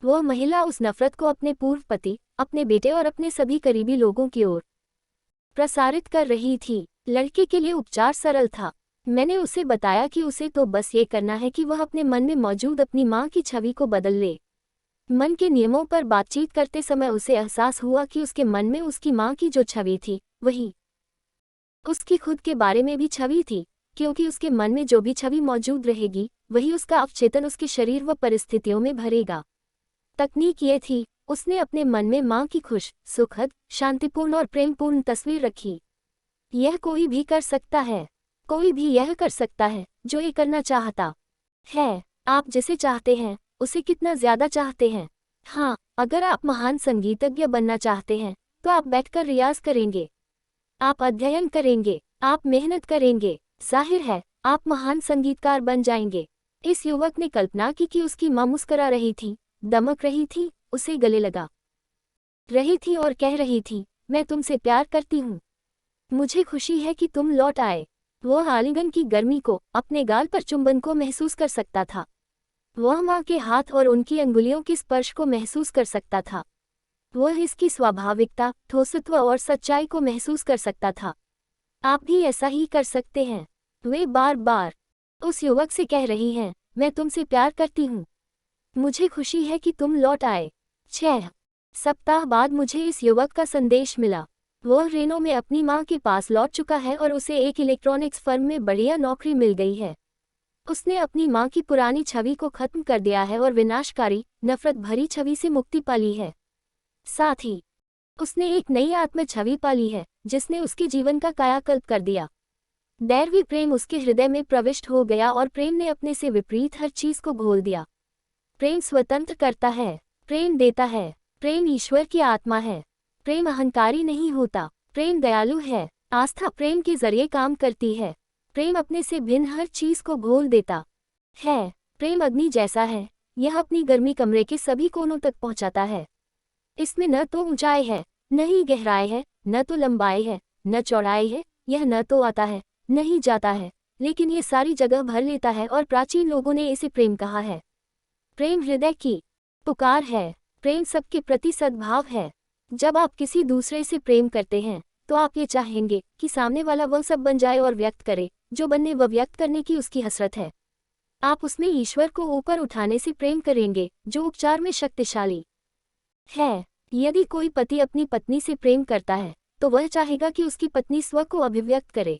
वह महिला उस नफरत को अपने पूर्व पति, अपने बेटे और अपने सभी करीबी लोगों की ओर प्रसारित कर रही थी। लड़के के लिए उपचार सरल था। मैंने उसे बताया कि उसे तो बस ये करना है कि वह अपने मन में मौजूद अपनी मां की छवि को बदल ले। मन के नियमों पर बातचीत करते समय उसे एहसास हुआ कि उसके मन में उसकी मां की जो छवि थी, वही उसकी खुद के बारे में भी छवि थी, क्योंकि उसके मन में जो भी छवि मौजूद रहेगी, वही उसका अवचेतन उसके शरीर व परिस्थितियों में भरेगा। तकनीक ये थी, उसने अपने मन में मां की खुश, सुखद, शांतिपूर्ण और प्रेमपूर्ण तस्वीर रखी। यह कोई भी कर सकता है। कोई भी यह कर सकता है, जो ये करना चाहता है। आप जिसे चाहते हैं, उसे कितना ज्यादा चाहते हैं। हाँ, अगर आप महान संगीतज्ञ बनना चाहते हैं, तो आप बैठकर रियाज करेंगे, आप अध्ययन करेंगे, आप मेहनत करेंगे। जाहिर है, आप महान संगीतकार बन जाएंगे। इस युवक ने कल्पना की कि उसकी मां मुस्कुरा रही थी, दमक रही थी, उसे गले लगा रही थी और कह रही थी, मैं तुमसे प्यार करती हूँ। मुझे खुशी है कि तुम लौट आए। वह आलिंगन की गर्मी को, अपने गाल पर चुंबन को महसूस कर सकता था। वह माँ के हाथ और उनकी अंगुलियों के स्पर्श को महसूस कर सकता था। वह इसकी स्वाभाविकता, ठोसत्व और सच्चाई को महसूस कर सकता था। आप भी ऐसा ही कर सकते हैं। वे बार बार उस युवक से कह रही हैं, मैं तुमसे प्यार करती हूँ। मुझे खुशी है कि तुम लौट आए। 6 सप्ताह बाद मुझे इस युवक का संदेश मिला। वह रेनो में अपनी माँ के पास लौट चुका है और उसे एक इलेक्ट्रॉनिक्स फर्म में बढ़िया नौकरी मिल गई है। उसने अपनी माँ की पुरानी छवि को खत्म कर दिया है और विनाशकारी, नफरत भरी छवि से मुक्ति पा ली है। साथ ही उसने एक नई आत्म छवि पा ली है, जिसने उसके जीवन का कायाकल्प कर दिया। दैवी प्रेम उसके हृदय में प्रविष्ट हो गया और प्रेम ने अपने से विपरीत हर चीज को घोल दिया। प्रेम स्वतंत्र करता है, प्रेम देता है, प्रेम ईश्वर की आत्मा है। प्रेम अहंकारी नहीं होता, प्रेम दयालु है। आस्था प्रेम के जरिए काम करती है। प्रेम अपने से भिन्न हर चीज को घोल देता है। प्रेम अग्नि जैसा है, यह अपनी गर्मी कमरे के सभी कोनों तक पहुंचाता है। इसमें न तो ऊंचाई है, न ही गहराई है, न तो लंबाई है, न चौड़ाई है। यह न तो आता है, न ही जाता है, लेकिन ये सारी जगह भर लेता है और प्राचीन लोगों ने इसे प्रेम कहा है। प्रेम हृदय की पुकार है। प्रेम सबके प्रति सद्भाव है। जब आप किसी दूसरे से प्रेम करते हैं तो आप ये चाहेंगे कि सामने वाला वह सब बन जाए और व्यक्त करे जो बनने व व्यक्त करने की उसकी हसरत है। आप उसमें ईश्वर को ऊपर उठाने से प्रेम करेंगे जो उपचार में शक्तिशाली है। यदि कोई पति अपनी पत्नी से प्रेम करता है तो वह चाहेगा कि उसकी पत्नी स्व को अभिव्यक्त करे।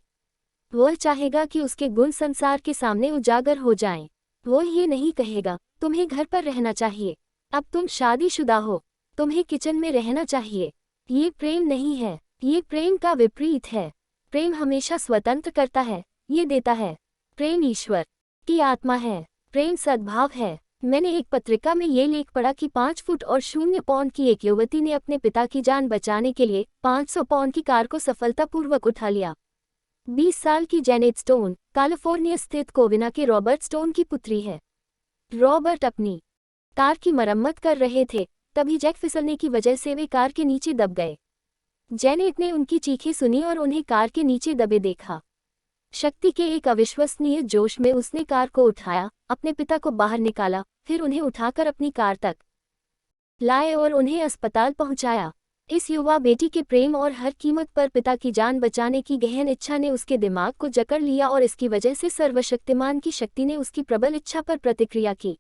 वह चाहेगा कि उसके गुण संसार के सामने उजागर हो जाएं। वह ये नहीं कहेगा, तुम्हें घर पर रहना चाहिए, अब तुम शादीशुदा हो, तुम्हें किचन में रहना चाहिए। ये प्रेम नहीं है, ये प्रेम का विपरीत है। प्रेम हमेशा स्वतंत्र करता है, ये देता है। प्रेम ईश्वर की आत्मा है। प्रेम सद्भाव है। मैंने एक पत्रिका में ये लेख पढ़ा कि 5 फुट और 0 पाउंड की एक युवती ने अपने पिता की जान बचाने के लिए 500 पाउंड की कार को सफलतापूर्वक उठा लिया। 20 साल की जेनेट स्टोन कैलिफोर्निया स्थित कोविना के रॉबर्ट स्टोन की पुत्री है। रॉबर्ट अपनी कार की मरम्मत कर रहे थे, तभी जैक फिसलने की वजह से वे कार के नीचे दब गए। जेनेट ने उनकी चीखें सुनी और उन्हें कार के नीचे दबे देखा। शक्ति के एक अविश्वसनीय जोश में उसने कार को उठाया, अपने पिता को बाहर निकाला, फिर उन्हें उठाकर अपनी कार तक लाए और उन्हें अस्पताल पहुंचाया। इस युवा बेटी के प्रेम और हर कीमत पर पिता की जान बचाने की गहन इच्छा ने उसके दिमाग को जकड़ लिया और इसकी वजह से सर्वशक्तिमान की शक्ति ने उसकी प्रबल इच्छा पर प्रतिक्रिया की।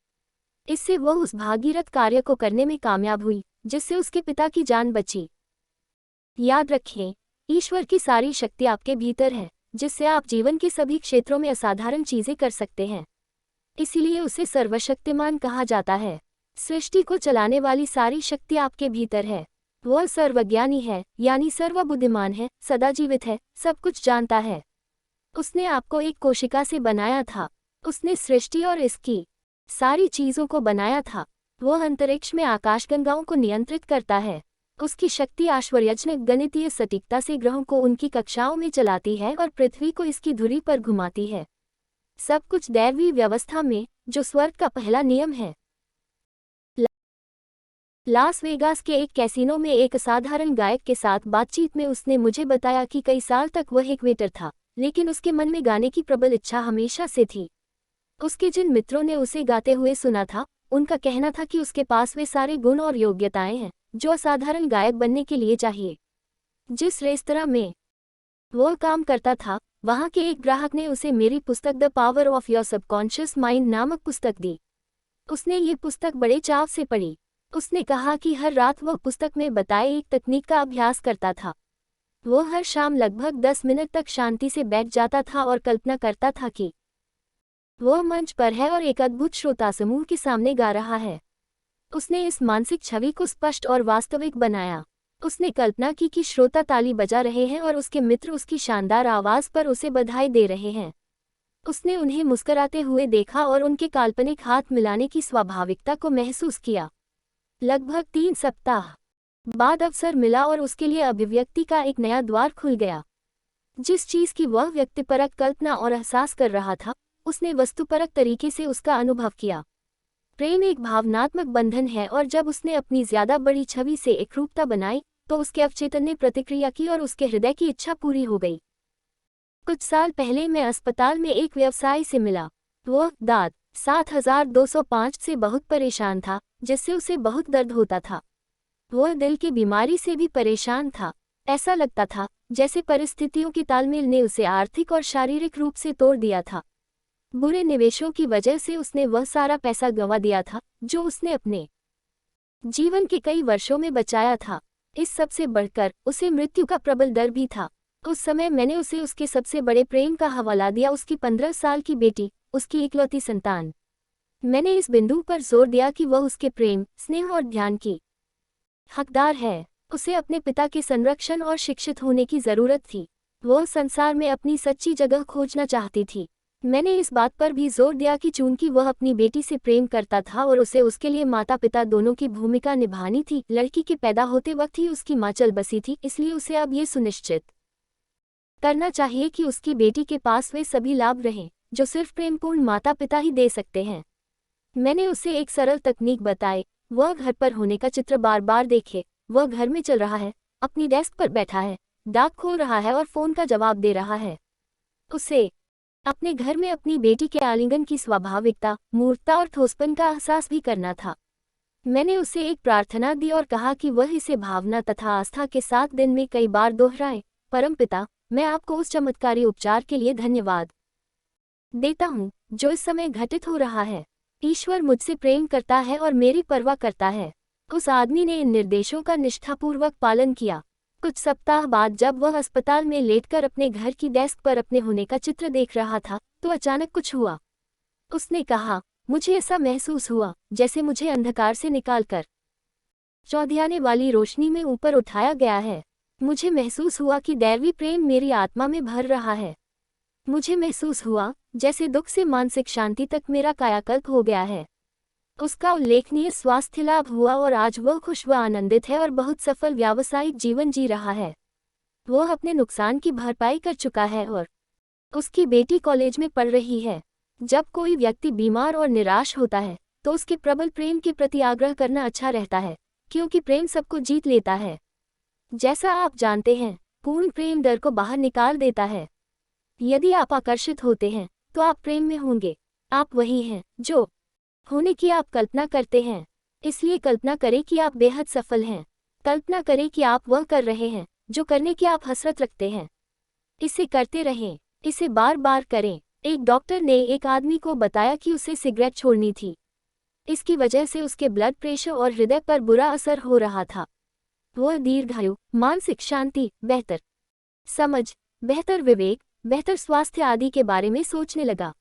इससे वह उस भागीरथ कार्य को करने में कामयाब हुई जिससे उसके पिता की जान बची। याद रखें, ईश्वर की सारी शक्ति आपके भीतर है, जिससे आप जीवन के सभी क्षेत्रों में असाधारण चीजें कर सकते हैं। इसीलिए उसे सर्वशक्तिमान कहा जाता है। सृष्टि को चलाने वाली सारी शक्ति आपके भीतर है। वह सर्वज्ञानी है, यानी सर्वबुद्धिमान है, सदा जीवित है, सब कुछ जानता है। उसने आपको एक कोशिका से बनाया था। उसने सृष्टि और इसकी सारी चीजों को बनाया था। वह अंतरिक्ष में आकाशगंगाओं को नियंत्रित करता है। उसकी शक्ति आश्चर्यजनक गणितीय सटीकता से ग्रहों को उनकी कक्षाओं में चलाती है और पृथ्वी को इसकी धुरी पर घुमाती है। सब कुछ दैवीय व्यवस्था में, जो स्वर्ग का पहला नियम है। लास वेगास के एक कैसीनो में एक असाधारण गायक के साथ बातचीत में उसने मुझे बताया कि कई साल तक वह एक वेटर था, लेकिन उसके मन में गाने की प्रबल इच्छा हमेशा से थी। उसके जिन मित्रों ने उसे गाते हुए सुना था, उनका कहना था कि उसके पास वे सारे गुण और योग्यताएं हैं जो असाधारण गायक बनने के लिए चाहिए। जिस रेस्तरां में वह काम करता था, वहां के एक ग्राहक ने उसे मेरी पुस्तक the power of your subconscious mind नामक पुस्तक दी। उसने ये पुस्तक बड़े चाव से पढ़ी। उसने कहा कि हर रात वह पुस्तक में बताए एक तकनीक का अभ्यास करता था। वह हर शाम लगभग 10 मिनट तक शांति से बैठ जाता था और कल्पना करता था कि वह मंच पर है और एक अद्भुत श्रोता समूह के सामने गा रहा है। उसने इस मानसिक छवि को स्पष्ट और वास्तविक बनाया। उसने कल्पना की कि श्रोता ताली बजा रहे हैं और उसके मित्र उसकी शानदार आवाज पर उसे बधाई दे रहे हैं। उसने उन्हें मुस्कुराते हुए देखा और उनके काल्पनिक हाथ मिलाने की स्वाभाविकता को महसूस किया। लगभग 3 सप्ताह बाद अवसर मिला और उसके लिए अभिव्यक्ति का एक नया द्वार खुल गया। जिस चीज की वह व्यक्तिपरक कल्पना और एहसास कर रहा था, उसने वस्तुपरक तरीके से उसका अनुभव किया। प्रेम एक भावनात्मक बंधन है और जब उसने अपनी ज्यादा बड़ी छवि से एकरूपता बनाई तो उसके अवचेतन ने प्रतिक्रिया की और उसके हृदय की इच्छा पूरी हो गई। कुछ साल पहले मैं अस्पताल में एक व्यवसायी से मिला। वह दांत 7205 से बहुत परेशान था, जिससे उसे बहुत दर्द होता था। वह दिल की बीमारी से भी परेशान था। ऐसा लगता था जैसे परिस्थितियों की तालमेल ने उसे आर्थिक और शारीरिक रूप से तोड़ दिया था। बुरे निवेशों की वजह से उसने वह सारा पैसा गंवा दिया था जो उसने अपने जीवन के कई वर्षों में बचाया था। इस सब से बढ़कर उसे मृत्यु का प्रबल डर भी था। उस समय मैंने उसे उसके सबसे बड़े प्रेम का हवाला दिया, उसकी 15 साल की बेटी, उसकी इकलौती संतान। मैंने इस बिंदु पर जोर दिया कि वह उसके प्रेम, स्नेह और ध्यान की हकदार है। उसे अपने पिता के संरक्षण और शिक्षित होने की जरूरत थी। वह संसार में अपनी सच्ची जगह खोजना चाहती थी। मैंने इस बात पर भी जोर दिया कि चूंकि वह अपनी बेटी से प्रेम करता था और उसे उसके लिए माता पिता दोनों की भूमिका निभानी थी, लड़की के पैदा होते वक्त ही उसकी मां चल बसी थी, इसलिए उसे अब ये सुनिश्चित करना चाहिए कि उसकी बेटी के पास वे सभी लाभ रहें जो सिर्फ प्रेमपूर्ण माता पिता ही दे सकते हैं। मैंने उसे एक सरल तकनीक बताई। वह घर पर होने का चित्र बार बार देखे। वह घर में चल रहा है, अपनी डेस्क पर बैठा है, डाक खोल रहा है और फोन का जवाब दे रहा है। उसे अपने घर में अपनी बेटी के आलिंगन की स्वाभाविकता, मूर्तता और ठोसपन का एहसास भी करना था। मैंने उसे एक प्रार्थना दी और कहा कि वह इसे भावना तथा आस्था के साथ दिन में कई बार दोहराए। परमपिता, मैं आपको उस चमत्कारी उपचार के लिए धन्यवाद देता हूँ जो इस समय घटित हो रहा है। ईश्वर मुझसे प्रेम करता है और मेरी परवाह करता है। उस आदमी ने इन निर्देशों का निष्ठापूर्वक पालन किया। कुछ सप्ताह बाद जब वह अस्पताल में लेटकर अपने घर की डेस्क पर अपने होने का चित्र देख रहा था, तो अचानक कुछ हुआ। उसने कहा, मुझे ऐसा महसूस हुआ जैसे मुझे अंधकार से निकालकर चौंधियाने वाली रोशनी में ऊपर उठाया गया है। मुझे महसूस हुआ कि दैवी प्रेम मेरी आत्मा में भर रहा है। मुझे महसूस हुआ जैसे दुख से मानसिक शांति तक मेरा कायाकल्प हो गया है। उसका उल्लेखनीय स्वास्थ्य लाभ हुआ और आज वह खुश व आनंदित है और बहुत सफल व्यावसायिक जीवन जी रहा है। वह अपने नुकसान की भरपाई कर चुका है और उसकी बेटी कॉलेज में पढ़ रही है। जब कोई व्यक्ति बीमार और निराश होता है तो उसके प्रबल प्रेम के प्रति आग्रह करना अच्छा रहता है, क्योंकि प्रेम सबको जीत लेता है। जैसा आप जानते हैं, पूर्ण प्रेम डर को बाहर निकाल देता है। यदि आप आकर्षित होते हैं तो आप प्रेम में होंगे। आप वही हैं जो होने की आप कल्पना करते हैं। इसलिए कल्पना करें कि आप बेहद सफल हैं। कल्पना करें कि आप वह कर रहे हैं जो करने की आप हसरत रखते हैं। इसे करते रहें, इसे बार बार करें। एक डॉक्टर ने एक आदमी को बताया कि उसे सिगरेट छोड़नी थी। इसकी वजह से उसके ब्लड प्रेशर और हृदय पर बुरा असर हो रहा था। वह दीर्घायु, मानसिक शांति, बेहतर समझ, बेहतर विवेक, बेहतर स्वास्थ्य आदि के बारे में सोचने लगा।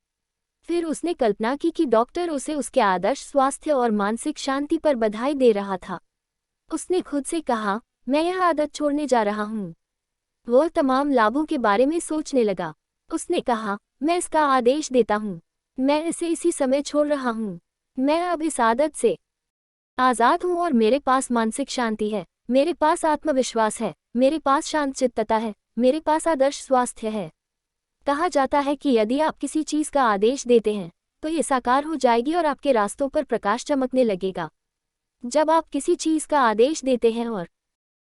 फिर उसने कल्पना की कि डॉक्टर उसे उसके आदर्श स्वास्थ्य और मानसिक शांति पर बधाई दे रहा था। उसने खुद से कहा, मैं यह आदत छोड़ने जा रहा हूँ। वह तमाम लाभों के बारे में सोचने लगा। उसने कहा, मैं इसका आदेश देता हूँ। मैं इसे इसी समय छोड़ रहा हूँ। मैं अब इस आदत से आज़ाद हूँ और मेरे पास मानसिक शांति है, मेरे पास आत्मविश्वास है, मेरे पास शांत चित्तता है, मेरे पास आदर्श स्वास्थ्य है। कहा जाता है कि यदि आप किसी चीज़ का आदेश देते हैं तो ये साकार हो जाएगी और आपके रास्तों पर प्रकाश चमकने लगेगा। जब आप किसी चीज़ का आदेश देते हैं और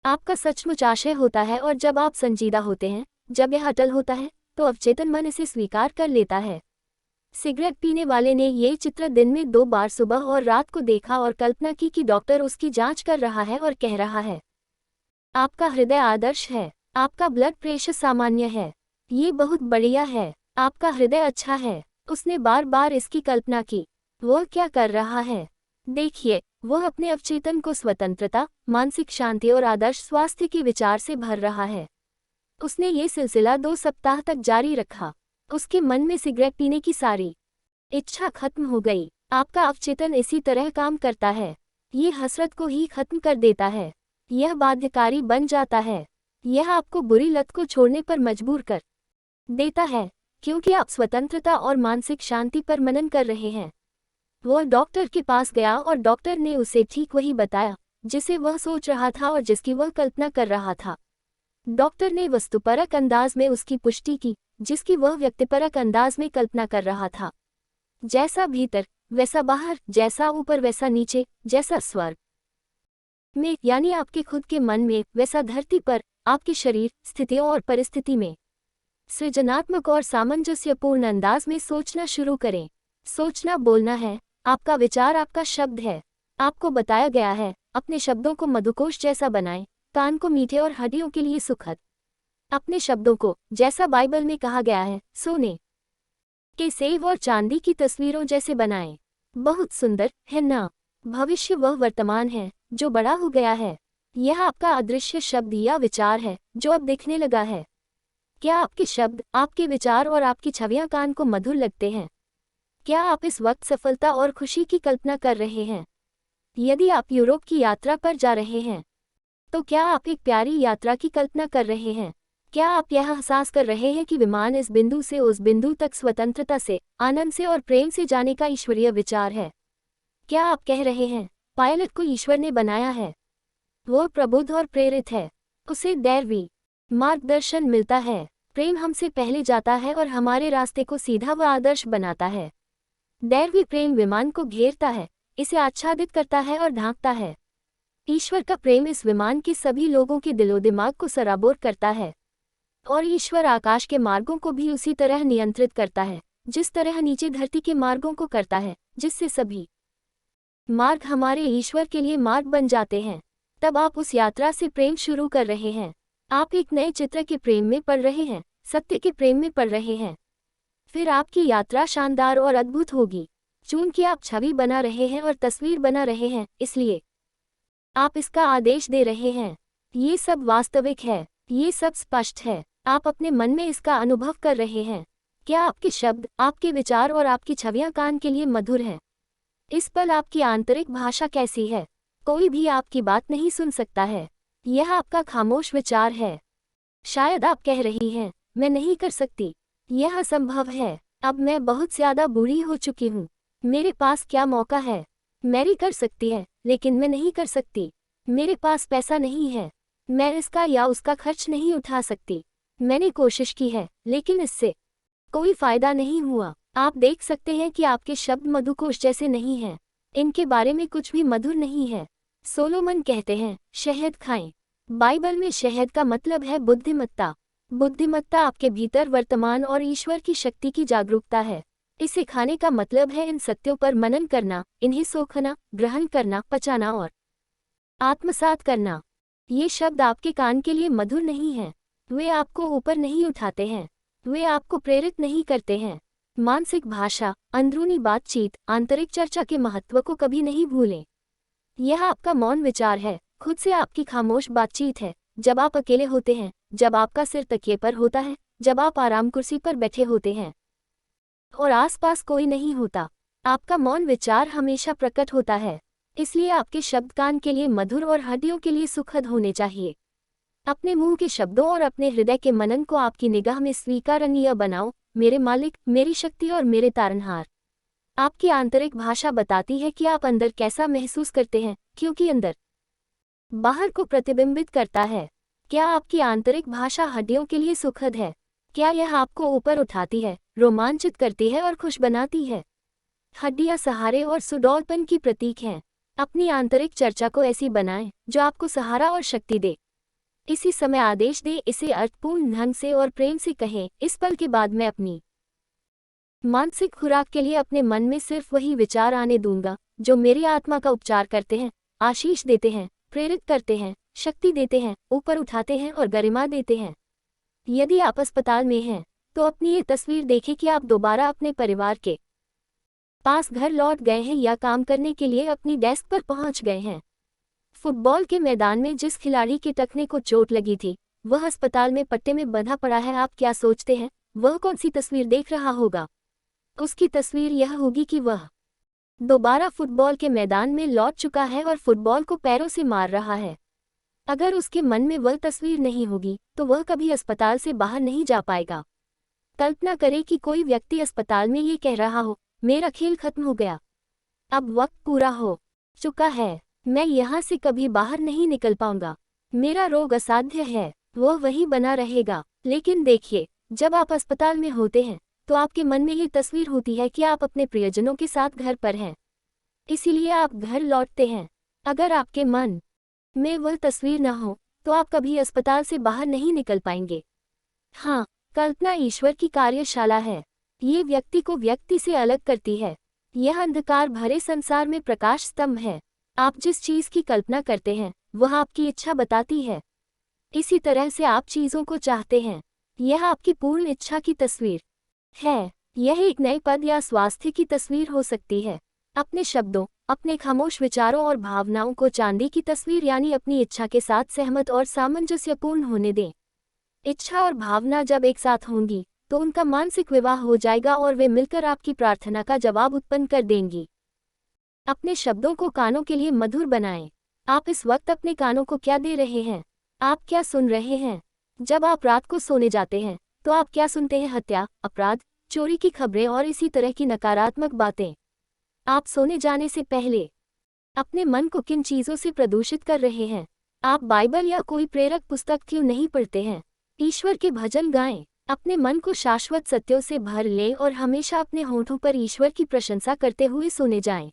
आपका सचमुच आशय होता है और जब आप संजीदा होते हैं, जब यह अटल होता है, तो अवचेतन मन इसे स्वीकार कर लेता है। सिगरेट पीने वाले ने ये चित्र दिन में 2 बार सुबह और रात को देखा और कल्पना की कि डॉक्टर उसकी जांच कर रहा है और कह रहा है, आपका हृदय आदर्श है, आपका ब्लड प्रेशर सामान्य है, ये बहुत बढ़िया है, आपका हृदय अच्छा है। उसने बार बार इसकी कल्पना की। वह क्या कर रहा है? देखिए, वह अपने अवचेतन को स्वतंत्रता, मानसिक शांति और आदर्श स्वास्थ्य के विचार से भर रहा है। उसने ये सिलसिला 2 सप्ताह तक जारी रखा। उसके मन में सिगरेट पीने की सारी इच्छा खत्म हो गई। आपका अवचेतन इसी तरह काम करता है। ये हसरत को ही खत्म कर देता है। यह बाध्यकारी बन जाता है। यह आपको बुरी लत को छोड़ने पर मजबूर कर देता है, क्योंकि आप स्वतंत्रता और मानसिक शांति पर मनन कर रहे हैं। वह डॉक्टर के पास गया और डॉक्टर ने उसे ठीक वही बताया जिसे वह सोच रहा था और जिसकी वह कल्पना कर रहा था। डॉक्टर ने वस्तुपरक अंदाज में उसकी पुष्टि की जिसकी वह व्यक्तिपरक अंदाज में कल्पना कर रहा था। जैसा भीतर वैसा बाहर, जैसा ऊपर वैसा नीचे, जैसा स्वर्ग में यानी आपके खुद के मन में, वैसा धरती पर, आपके शरीर, स्थितियों और परिस्थिति में। सृजनात्मक और सामंजस्यपूर्ण अंदाज में सोचना शुरू करें। सोचना बोलना है, आपका विचार आपका शब्द है। आपको बताया गया है, अपने शब्दों को मधुकोश जैसा बनाएं, कान को मीठे और हड्डियों के लिए सुखद। अपने शब्दों को, जैसा बाइबल में कहा गया है, सोने के सेब और चांदी की तस्वीरों जैसे बनाएं। बहुत सुंदर है ना? भविष्य वह वर्तमान है जो बड़ा हो गया है। यह आपका अदृश्य शब्द या विचार है जो अब दिखने लगा है। क्या आपके शब्द, आपके विचार और आपकी छवियां कान को मधुर लगते हैं? क्या आप इस वक्त सफलता और खुशी की कल्पना कर रहे हैं? यदि आप यूरोप की यात्रा पर जा रहे हैं, तो क्या आप एक प्यारी यात्रा की कल्पना कर रहे हैं? क्या आप यह एहसास कर रहे हैं कि विमान इस बिंदु से उस बिंदु तक स्वतंत्रता से, आनंद से और प्रेम से जाने का ईश्वरीय विचार है? क्या आप कह रहे हैं, पायलट को ईश्वर ने बनाया है, वो प्रबुद्ध और प्रेरित है, उसे दैवी मार्गदर्शन मिलता है, प्रेम हमसे पहले जाता है और हमारे रास्ते को सीधा व आदर्श बनाता है। दैवी प्रेम विमान को घेरता है, इसे आच्छादित करता है और ढांकता है। ईश्वर का प्रेम इस विमान के सभी लोगों के दिलो दिमाग को सराबोर करता है, और ईश्वर आकाश के मार्गों को भी उसी तरह नियंत्रित करता है जिस तरह नीचे धरती के मार्गों को करता है, जिससे सभी मार्ग हमारे ईश्वर के लिए मार्ग बन जाते हैं। तब आप उस यात्रा से प्रेम शुरू कर रहे हैं। आप एक नए चित्र के प्रेम में पड़ रहे हैं, सत्य के प्रेम में पड़ रहे हैं। फिर आपकी यात्रा शानदार और अद्भुत होगी। चूंकि आप छवि बना रहे हैं और तस्वीर बना रहे हैं, इसलिए आप इसका आदेश दे रहे हैं। ये सब वास्तविक है, ये सब स्पष्ट है। आप अपने मन में इसका अनुभव कर रहे हैं। क्या आपके शब्द, आपके विचार और आपकी छवियां कान के लिए मधुर हैं? इस पल आपकी आंतरिक भाषा कैसी है? कोई भी आपकी बात नहीं सुन सकता है। यह आपका खामोश विचार है। शायद आप कह रही हैं, मैं नहीं कर सकती, यह असंभव है, अब मैं बहुत ज़्यादा बूढ़ी हो चुकी हूँ, मेरे पास क्या मौका है? मैरी कर सकती है, लेकिन मैं नहीं कर सकती। मेरे पास पैसा नहीं है, मैं इसका या उसका खर्च नहीं उठा सकती। मैंने कोशिश की है, लेकिन इससे कोई फायदा नहीं हुआ। आप देख सकते हैं कि आपके शब्द मधुकोश जैसे नहीं हैं। इनके बारे में कुछ भी मधुर नहीं है। सोलोमन कहते हैं, शहद खाएं। बाइबल में शहद का मतलब है बुद्धिमत्ता। बुद्धिमत्ता आपके भीतर वर्तमान और ईश्वर की शक्ति की जागरूकता है। इसे खाने का मतलब है इन सत्यों पर मनन करना, इन्हें सोखना, ग्रहण करना, पचाना और आत्मसात करना। ये शब्द आपके कान के लिए मधुर नहीं हैं। वे आपको ऊपर नहीं उठाते हैं, वे आपको प्रेरित नहीं करते हैं। मानसिक भाषा, अंदरूनी बातचीत, आंतरिक चर्चा के महत्व को कभी नहीं भूलें। यह आपका मौन विचार है, खुद से आपकी खामोश बातचीत है। जब आप अकेले होते हैं, जब आपका सिर तकिए पर होता है, जब आप आराम कुर्सी पर बैठे होते हैं और आसपास कोई नहीं होता, आपका मौन विचार हमेशा प्रकट होता है। इसलिए आपके शब्द कान के लिए मधुर और हड्डियों के लिए सुखद होने चाहिए। अपने मुंह के शब्दों और अपने हृदय के मनन को आपकी निगाह में स्वीकारणीय बनाओ। मेरे मालिक, मेरी शक्ति और मेरे तारनहार। आपकी आंतरिक भाषा बताती है कि आप अंदर कैसा महसूस करते हैं, क्योंकि अंदर बाहर को प्रतिबिंबित करता है। क्या आपकी आंतरिक भाषा हड्डियों के लिए सुखद है? क्या यह आपको ऊपर उठाती है, रोमांचित करती है और खुश बनाती है? हड्डियां सहारे और सुडौलपन की प्रतीक हैं। अपनी आंतरिक चर्चा को ऐसी बनाएं जो आपको सहारा और शक्ति दे। इसी समय आदेश दे, इसे अर्थपूर्ण ढंग से और प्रेम से कहें, इस पल के बाद मैं अपनी मानसिक खुराक के लिए अपने मन में सिर्फ वही विचार आने दूंगा जो मेरी आत्मा का उपचार करते हैं, आशीष देते हैं, प्रेरित करते हैं, शक्ति देते हैं, ऊपर उठाते हैं और गरिमा देते हैं। यदि आप अस्पताल में हैं, तो अपनी ये तस्वीर देखें कि आप दोबारा अपने परिवार के पास घर लौट गए हैं या काम करने के लिए अपनी डेस्क पर पहुंच गए हैं। फुटबॉल के मैदान में जिस खिलाड़ी के टखने को चोट लगी थी, वह अस्पताल में पट्टे में बंधा पड़ा है। आप क्या सोचते हैं, वह कौन सी तस्वीर देख रहा होगा? उसकी तस्वीर यह होगी कि वह दोबारा फुटबॉल के मैदान में लौट चुका है और फुटबॉल को पैरों से मार रहा है। अगर उसके मन में वह तस्वीर नहीं होगी, तो वह कभी अस्पताल से बाहर नहीं जा पाएगा। कल्पना करें कि कोई व्यक्ति अस्पताल में ये कह रहा हो, मेरा खेल खत्म हो गया, अब वक्त पूरा हो चुका है, मैं यहाँ से कभी बाहर नहीं निकल पाऊंगा, मेरा रोग असाध्य है। वह वही बना रहेगा। लेकिन देखिए, जब आप अस्पताल में होते हैं, तो आपके मन में ये तस्वीर होती है कि आप अपने प्रियजनों के साथ घर पर हैं, इसीलिए आप घर लौटते हैं। अगर आपके मन में वह तस्वीर न हो, तो आप कभी अस्पताल से बाहर नहीं निकल पाएंगे। हाँ, कल्पना ईश्वर की कार्यशाला है। ये व्यक्ति को व्यक्ति से अलग करती है। यह अंधकार भरे संसार में प्रकाश स्तंभ है। आप जिस चीज की कल्पना करते हैं वह आपकी इच्छा बताती है। इसी तरह से आप चीजों को चाहते हैं। यह आपकी पूर्ण इच्छा की तस्वीर है। यह एक नए पद या स्वास्थ्य की तस्वीर हो सकती है। अपने शब्दों, अपने खामोश विचारों और भावनाओं को चांदी की तस्वीर यानी अपनी इच्छा के साथ सहमत और सामंजस्यपूर्ण होने दें। इच्छा और भावना जब एक साथ होंगी तो उनका मानसिक विवाह हो जाएगा और वे मिलकर आपकी प्रार्थना का जवाब उत्पन्न कर देंगी। अपने शब्दों को कानों के लिए मधुर बनाएं। आप इस वक्त अपने कानों को क्या दे रहे हैं? आप क्या सुन रहे हैं? जब आप रात को सोने जाते हैं तो आप क्या सुनते हैं? हत्या, अपराध, चोरी की खबरें और इसी तरह की नकारात्मक बातें। आप सोने जाने से पहले अपने मन को किन चीज़ों से प्रदूषित कर रहे हैं? आप बाइबल या कोई प्रेरक पुस्तक क्यों नहीं पढ़ते हैं? ईश्वर के भजन गाएं। अपने मन को शाश्वत सत्यों से भर लें और हमेशा अपने होठों पर ईश्वर की प्रशंसा करते हुए सोने जाएं।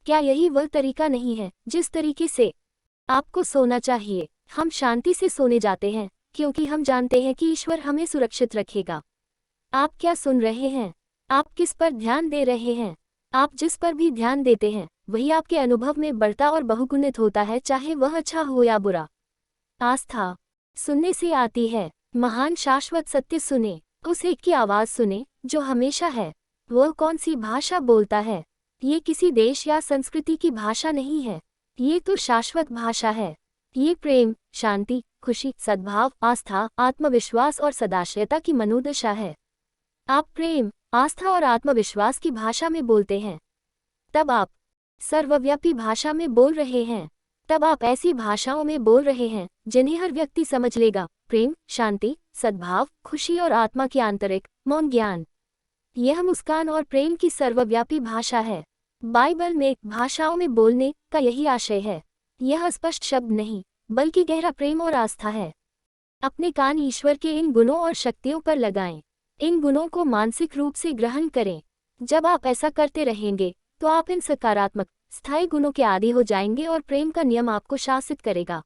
क्या यही वह तरीका नहीं है जिस तरीके से आपको सोना चाहिए? हम शांति से सोने जाते हैं क्योंकि हम जानते हैं कि ईश्वर हमें सुरक्षित रखेगा। आप क्या सुन रहे हैं? आप किस पर ध्यान दे रहे हैं? आप जिस पर भी ध्यान देते हैं वही आपके अनुभव में बढ़ता और बहुगुणित होता है, चाहे वह अच्छा हो या बुरा। आस्था सुनने से आती है। महान शाश्वत सत्य सुने। उस एक की आवाज़ सुने जो हमेशा है। वह कौन सी भाषा बोलता है? ये किसी देश या संस्कृति की भाषा नहीं है। ये तो शाश्वत भाषा है। ये प्रेम, शांति, खुशी, सद्भाव, आस्था, आत्मविश्वास और सदाशयता की मनोदशा है। आप प्रेम, आस्था और आत्मविश्वास की भाषा में बोलते हैं तब आप सर्वव्यापी भाषा में बोल रहे हैं। तब आप ऐसी भाषाओं में बोल रहे हैं जिन्हें हर व्यक्ति समझ लेगा। प्रेम, शांति, सद्भाव, खुशी और आत्मा की आंतरिक मौन ज्ञान। यह मुस्कान और प्रेम की सर्वव्यापी भाषा है। बाइबल में भाषाओं में बोलने का यही आशय है। यह स्पष्ट शब्द नहीं बल्कि गहरा प्रेम और आस्था है। अपने कान ईश्वर के इन गुणों और शक्तियों पर लगाएं। इन गुणों को मानसिक रूप से ग्रहण करें। जब आप ऐसा करते रहेंगे तो आप इन सकारात्मक, स्थायी गुणों के आदी हो जाएंगे और प्रेम का नियम आपको शासित करेगा।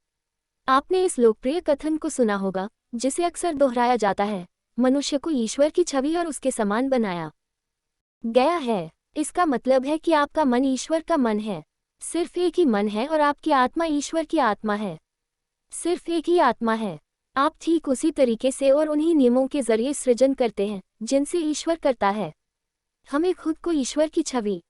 आपने इस लोकप्रिय कथन को सुना होगा जिसे अक्सर दोहराया जाता है, मनुष्य को ईश्वर की छवि और उसके समान बनाया गया है। इसका मतलब है कि आपका मन ईश्वर का मन है। सिर्फ एक ही मन है और आपकी आत्मा ईश्वर की आत्मा है। सिर्फ एक ही आत्मा है। आप ठीक उसी तरीके से और उन्हीं नियमों के जरिए सृजन करते हैं जिनसे ईश्वर करता है। हमें खुद को ईश्वर की छवि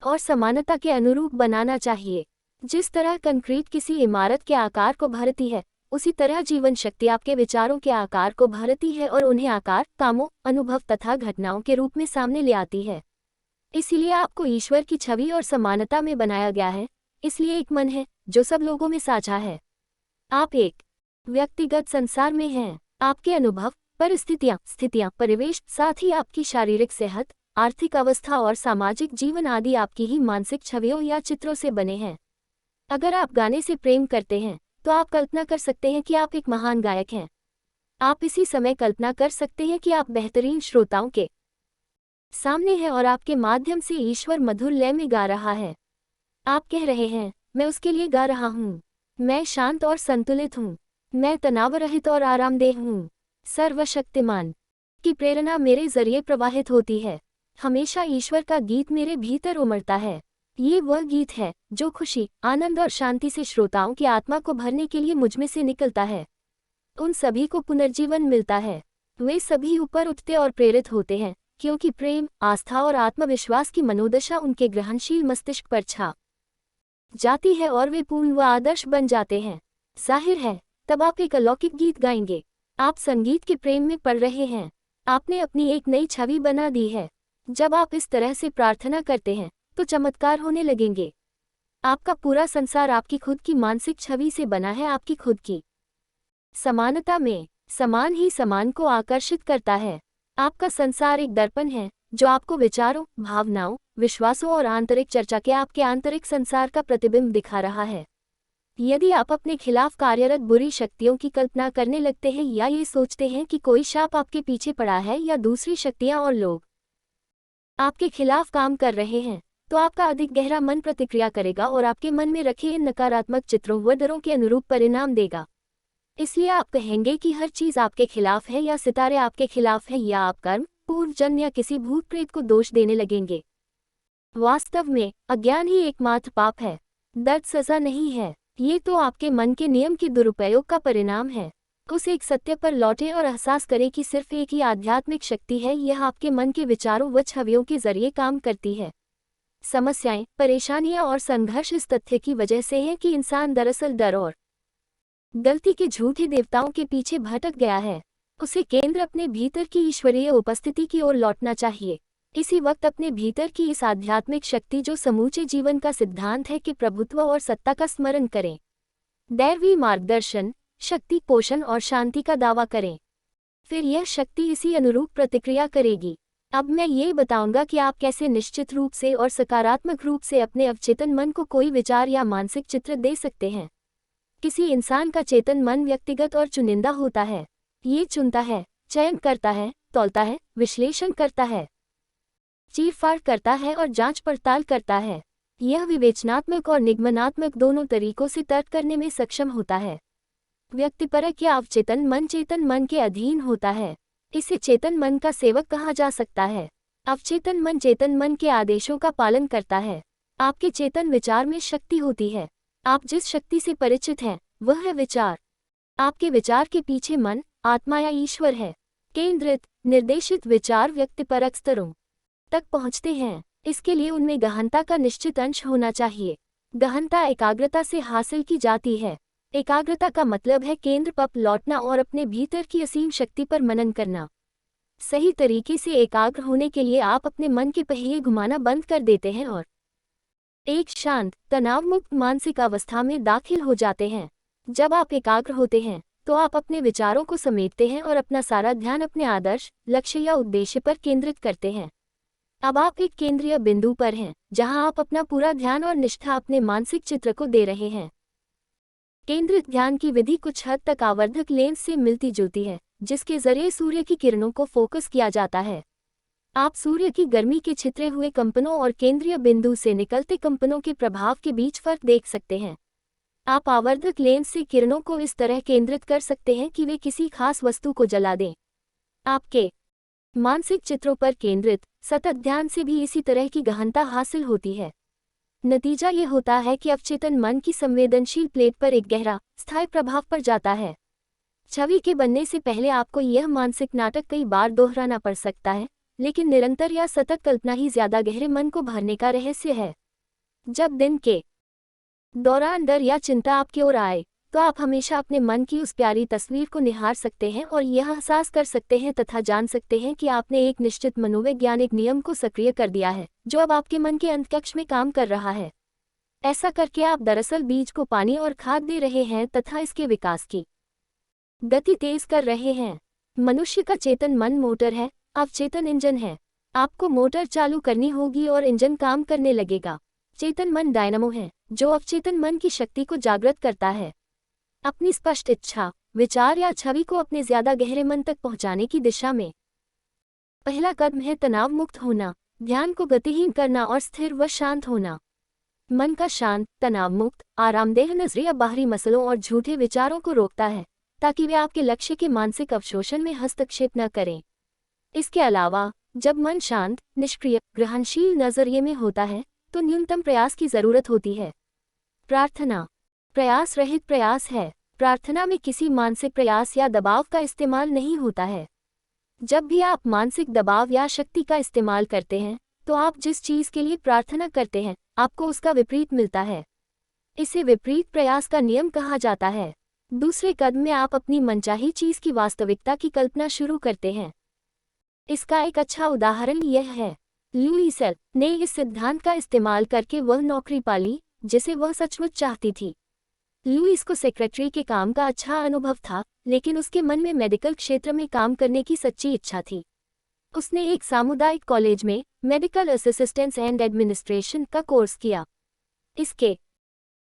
और समानता के अनुरूप बनाना चाहिए। जिस तरह कंक्रीट किसी इमारत के आकार को भरती है, उसी तरह जीवन शक्ति आपके विचारों के आकार को भरती है और उन्हें आकार, कामों, अनुभव तथा घटनाओं के रूप में सामने ले आती है। इसीलिए आपको ईश्वर की छवि और समानता में बनाया गया है। इसलिए एक मन है जो सब लोगों में साझा है। आप एक व्यक्तिगत संसार में हैं। आपके अनुभव, परिस्थितियां, स्थितियां, परिवेश, साथ ही आपकी शारीरिक सेहत, आर्थिक अवस्था और सामाजिक जीवन आदि आपकी ही मानसिक छवियों या चित्रों से बने हैं। अगर आप गाने से प्रेम करते हैं तो आप कल्पना कर सकते हैं कि आप एक महान गायक हैं। आप इसी समय कल्पना कर सकते हैं कि आप बेहतरीन श्रोताओं के सामने हैं और आपके माध्यम से ईश्वर मधुर लय में गा रहा है। आप कह रहे हैं, मैं उसके लिए गा रहा हूँ। मैं शांत और संतुलित हूँ। मैं तनावरहित और आरामदेह हूँ। सर्वशक्तिमान की प्रेरणा मेरे जरिए प्रवाहित होती है। हमेशा ईश्वर का गीत मेरे भीतर उमड़ता है। ये वह गीत है जो खुशी, आनंद और शांति से श्रोताओं की आत्मा को भरने के लिए मुझमें से निकलता है। उन सभी को पुनर्जीवन मिलता है। वे सभी ऊपर उठते और प्रेरित होते हैं क्योंकि प्रेम, आस्था और आत्मविश्वास की मनोदशा उनके ग्रहणशील मस्तिष्क पर छा जाती है और वे पूर्ण व आदर्श बन जाते हैं। जाहिर है, तब आप एक अलौकिक गीत गाएंगे। आप संगीत के प्रेम में पड़ रहे हैं। आपने अपनी एक नई छवि बना दी है। जब आप इस तरह से प्रार्थना करते हैं तो चमत्कार होने लगेंगे। आपका पूरा संसार आपकी खुद की मानसिक छवि से बना है। आपकी खुद की समानता में समान ही समान को आकर्षित करता है। आपका संसार एक दर्पण है जो आपको विचारों, भावनाओं, विश्वासों और आंतरिक चर्चा के आपके आंतरिक संसार का प्रतिबिंब दिखा रहा है। यदि आप अपने खिलाफ कार्यरत बुरी शक्तियों की कल्पना करने लगते हैं या ये सोचते हैं कि कोई शाप आपके पीछे पड़ा है या दूसरी शक्तियां और लोग आपके खिलाफ काम कर रहे हैं, तो आपका अधिक गहरा मन प्रतिक्रिया करेगा और आपके मन में रखे इन नकारात्मक चित्रों व डरों के अनुरूप परिणाम देगा। इसलिए आप कहेंगे कि हर चीज आपके खिलाफ है या सितारे आपके खिलाफ है, या आप कर्म, पूर्व जन्म या किसी भूत प्रेत को दोष देने लगेंगे। वास्तव में अज्ञान ही एकमात्र पाप है, दर्द सजा नहीं है। ये तो आपके मन के नियम के दुरुपयोग का परिणाम है। उस एक सत्य पर लौटें और एहसास करें कि सिर्फ एक ही आध्यात्मिक शक्ति है, यह आपके मन के विचारों व छवियों के जरिए काम करती है। समस्याएं, परेशानियां और संघर्ष इस तथ्य की वजह से है कि इंसान दरअसल डर और गलती के झूठे देवताओं के पीछे भटक गया है। उसे केंद्र अपने भीतर की ईश्वरीय उपस्थिति की ओर लौटना चाहिए। इसी वक्त अपने भीतर की इस आध्यात्मिक शक्ति जो समूचे जीवन का सिद्धांत है कि प्रभुत्व और सत्ता का स्मरण करें। दैवी मार्गदर्शन, शक्ति, पोषण और शांति का दावा करें। फिर यह शक्ति इसी अनुरूप प्रतिक्रिया करेगी। अब मैं ये बताऊंगा कि आप कैसे निश्चित रूप से और सकारात्मक रूप से अपने अवचेतन मन को कोई विचार या मानसिक चित्र दे सकते हैं। किसी इंसान का चेतन मन व्यक्तिगत और चुनिंदा होता है। ये चुनता है, चयन करता है, तौलता है, विश्लेषण करता है, चीरफाड़ करता है और जांच पड़ताल करता है। यह विवेचनात्मक और निगमनात्मक दोनों तरीकों से तर्क करने में सक्षम होता है। व्यक्तिपरक या अवचेतन मन चेतन मन के अधीन होता है। इसे चेतन मन का सेवक कहा जा सकता है। अवचेतन मन चेतन मन के आदेशों का पालन करता है। आपके चेतन विचार में शक्ति होती है। आप जिस शक्ति से परिचित हैं वह है विचार। आपके विचार के पीछे मन, आत्मा या ईश्वर है। केंद्रित, निर्देशित विचार व्यक्तिपरक स्तरों तक पहुंचते हैं। इसके लिए उनमें गहनता का निश्चित अंश होना चाहिए। गहनता एकाग्रता से हासिल की जाती है। एकाग्रता का मतलब है केंद्र पर लौटना और अपने भीतर की असीम शक्ति पर मनन करना। सही तरीके से एकाग्र होने के लिए आप अपने मन के पहिए घुमाना बंद कर देते हैं और एक शांत, तनावमुक्त मानसिक अवस्था में दाखिल हो जाते हैं। जब आप एकाग्र होते हैं तो आप अपने विचारों को समेटते हैं और अपना सारा ध्यान अपने आदर्श, लक्ष्य या उद्देश्य पर केंद्रित करते हैं। अब आप एक केंद्रीय बिंदु पर हैं जहां आप अपना पूरा ध्यान और निष्ठा अपने मानसिक चित्र को दे रहे हैं। केंद्रित ध्यान की विधि कुछ हद तक आवर्धक लेंस से मिलती जुलती है, जिसके जरिए सूर्य की किरणों को फोकस किया जाता है। आप सूर्य की गर्मी के छितरे हुए कंपनों और केंद्रीय बिंदु से निकलते कंपनों के प्रभाव के बीच फर्क देख सकते हैं। आप आवर्धक लेंस से किरणों को इस तरह केंद्रित कर सकते हैं कि वे किसी खास वस्तु को जला दें। आपके मानसिक चित्रों पर केंद्रित सतत ध्यान से भी इसी तरह की गहनता हासिल होती है। नतीजा ये होता है कि अवचेतन मन की संवेदनशील प्लेट पर एक गहरा, स्थायी प्रभाव पड़ जाता है। छवि के बनने से पहले आपको यह मानसिक नाटक कई बार दोहराना पड़ सकता है, लेकिन निरंतर या सतत कल्पना ही ज्यादा गहरे मन को भरने का रहस्य है। जब दिन के दौरान डर या चिंता आपकी ओर आए तो आप हमेशा अपने मन की उस प्यारी तस्वीर को निहार सकते हैं और यह एहसास कर सकते हैं तथा जान सकते हैं कि आपने एक निश्चित मनोवैज्ञानिक नियम को सक्रिय कर दिया है जो अब आपके मन के अंतकक्ष में काम कर रहा है। ऐसा करके आप दरअसल बीज को पानी और खाद दे रहे हैं तथा इसके विकास की गति तेज कर रहे हैं। मनुष्य का चेतन मन मोटर है, अवचेतन इंजन है। आपको मोटर चालू करनी होगी और इंजन काम करने लगेगा। चेतन मन डायनामो है जो अवचेतन मन की शक्ति को जागृत करता है। अपनी स्पष्ट इच्छा, विचार या छवि को अपने ज्यादा गहरे मन तक पहुंचाने की दिशा में पहला कदम है तनाव मुक्त होना, ध्यान को गतिहीन करना और स्थिर व शांत होना। मन का शांत, तनाव मुक्त, आरामदेह नजरिया बाहरी मसलों और झूठे विचारों को रोकता है ताकि वे आपके लक्ष्य के मानसिक अवशोषण में हस्तक्षेप न करें। इसके अलावा जब मन शांत, निष्क्रिय, ग्रहणशील नजरिए में होता है तो न्यूनतम प्रयास की जरूरत होती है। प्रार्थना प्रयास रहित प्रयास है। प्रार्थना में किसी मानसिक प्रयास या दबाव का इस्तेमाल नहीं होता है। जब भी आप मानसिक दबाव या शक्ति का इस्तेमाल करते हैं तो आप जिस चीज के लिए प्रार्थना करते हैं आपको उसका विपरीत मिलता है। इसे विपरीत प्रयास का नियम कहा जाता है। दूसरे कदम में आप अपनी मनचाही चीज की वास्तविकता की कल्पना शुरू करते हैं। इसका एक अच्छा उदाहरण यह है, लुई सेल ने इस सिद्धांत का इस्तेमाल करके वह नौकरी पाली जिसे वह सचमुच चाहती थी। लुईस को सेक्रेटरी के काम का अच्छा अनुभव था, लेकिन उसके मन में मेडिकल क्षेत्र में काम करने की सच्ची इच्छा थी। उसने एक सामुदायिक कॉलेज में मेडिकल असिस्टेंस एंड एडमिनिस्ट्रेशन का कोर्स किया। इसके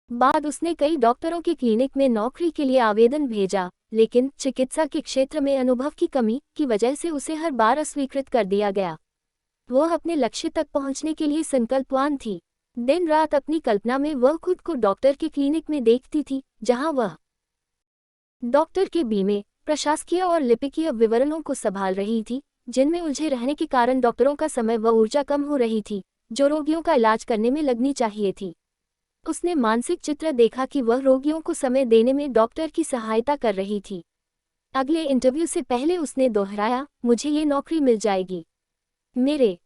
बाद उसने कई डॉक्टरों के क्लिनिक में नौकरी के लिए आवेदन भेजा, लेकिन चिकित्सा के क्षेत्र में अनुभव की कमी की वजह से उसे हर बार अस्वीकृत कर दिया गया। वह अपने लक्ष्य तक पहुंचने के लिए संकल्पवान थी। दिन रात अपनी कल्पना में वह खुद को डॉक्टर के क्लिनिक में देखती थी जहां वह डॉक्टर के बीमे, प्रशासकीय और लिपिकीय विवरणों को संभाल रही थी, जिनमें उलझे रहने के कारण डॉक्टरों का समय व ऊर्जा कम हो रही थी, जो रोगियों का इलाज करने में लगनी चाहिए थी। उसने मानसिक चित्र देखा कि वह रोगियों को समय देने में डॉक्टर की सहायता कर रही थी। अगले इंटरव्यू से पहले उसने दोहराया, मुझे ये नौकरी मिल जाएगी। मेरे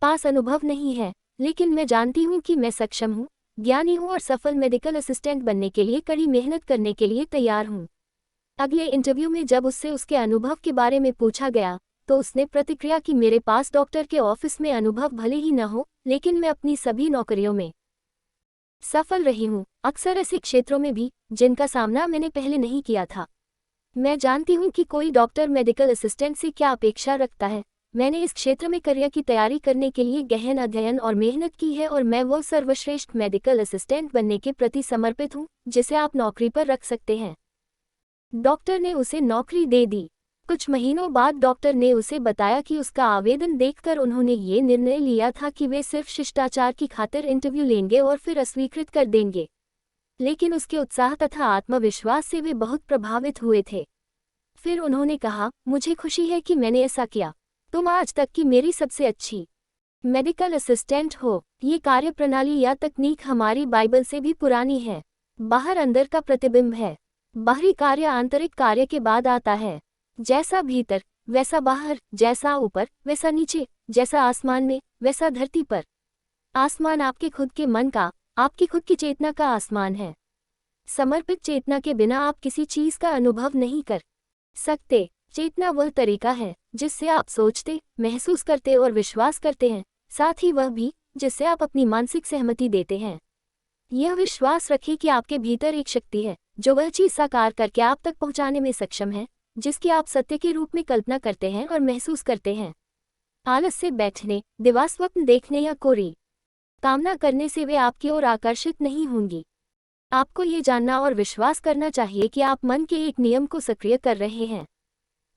पास अनुभव नहीं है, लेकिन मैं जानती हूँ कि मैं सक्षम हूँ, ज्ञानी हूँ और सफल मेडिकल असिस्टेंट बनने के लिए कड़ी मेहनत करने के लिए तैयार हूँ। अगले इंटरव्यू में जब उससे उसके अनुभव के बारे में पूछा गया, तो उसने प्रतिक्रिया की, मेरे पास डॉक्टर के ऑफिस में अनुभव भले ही न हो, लेकिन मैं अपनी सभी नौकरियों में सफल रही हूँ, अक्सर ऐसे क्षेत्रों में भी जिनका सामना मैंने पहले नहीं किया था। मैं जानती हूँ कि कोई डॉक्टर मेडिकल असिस्टेंट से क्या अपेक्षा रखता है। मैंने इस क्षेत्र में करियर की तैयारी करने के लिए गहन अध्ययन और मेहनत की है और मैं वो सर्वश्रेष्ठ मेडिकल असिस्टेंट बनने के प्रति समर्पित हूँ जिसे आप नौकरी पर रख सकते हैं। डॉक्टर ने उसे नौकरी दे दी। कुछ महीनों बाद डॉक्टर ने उसे बताया कि उसका आवेदन देखकर उन्होंने ये निर्णय लिया था कि वे सिर्फ शिष्टाचार की खातिर इंटरव्यू लेंगे और फिर अस्वीकृत कर देंगे। लेकिन उसके उत्साह तथा आत्मविश्वास से वे बहुत प्रभावित हुए थे। फिर उन्होंने कहा, मुझे खुशी है कि मैंने ऐसा किया। तुम आज तक की मेरी सबसे अच्छी मेडिकल असिस्टेंट हो। ये कार्यप्रणाली या तकनीक हमारी बाइबल से भी पुरानी है। बाहर अंदर का प्रतिबिंब है। बाहरी कार्य आंतरिक कार्य के बाद आता है। जैसा भीतर वैसा बाहर, जैसा ऊपर वैसा नीचे, जैसा आसमान में वैसा धरती पर। आसमान आपके खुद के मन का, आपकी खुद की चेतना का आसमान है। समर्पित चेतना के बिना आप किसी चीज का अनुभव नहीं कर सकते। चेतना वह तरीका है जिससे आप सोचते, महसूस करते और विश्वास करते हैं, साथ ही वह भी जिससे आप अपनी मानसिक सहमति देते हैं। यह विश्वास रखें कि आपके भीतर एक शक्ति है जो वह चीज साकार करके आप तक पहुंचाने में सक्षम है जिसकी आप सत्य के रूप में कल्पना करते हैं और महसूस करते हैं। आलस से बैठने, दिवास्वप्न देखने या कोरी कामना करने से वे आपकी ओर आकर्षित नहीं होंगी। आपको ये जानना और विश्वास करना चाहिए कि आप मन के एक नियम को सक्रिय कर रहे हैं।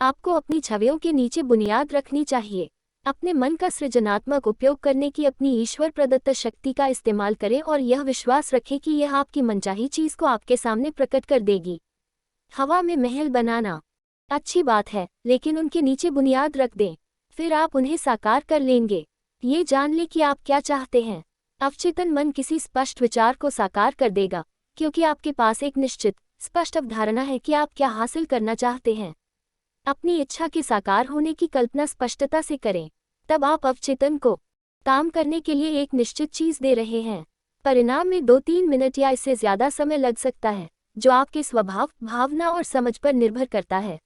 आपको अपनी छवियों के नीचे बुनियाद रखनी चाहिए। अपने मन का सृजनात्मक उपयोग करने की अपनी ईश्वर प्रदत्त शक्ति का इस्तेमाल करें और यह विश्वास रखें कि यह आपकी मनचाही चीज को आपके सामने प्रकट कर देगी। हवा में महल बनाना अच्छी बात है, लेकिन उनके नीचे बुनियाद रख दें, फिर आप उन्हें साकार कर लेंगे। ये जान लें कि आप क्या चाहते हैं। अवचेतन मन किसी स्पष्ट विचार को साकार कर देगा, क्योंकि आपके पास एक निश्चित, स्पष्ट अवधारणा है कि आप क्या हासिल करना चाहते हैं। अपनी इच्छा के साकार होने की कल्पना स्पष्टता से करें, तब आप अवचेतन को काम करने के लिए एक निश्चित चीज दे रहे हैं। परिणाम में 2-3 मिनट या इससे ज्यादा समय लग सकता है, जो आपके स्वभाव, भावना और समझ पर निर्भर करता है।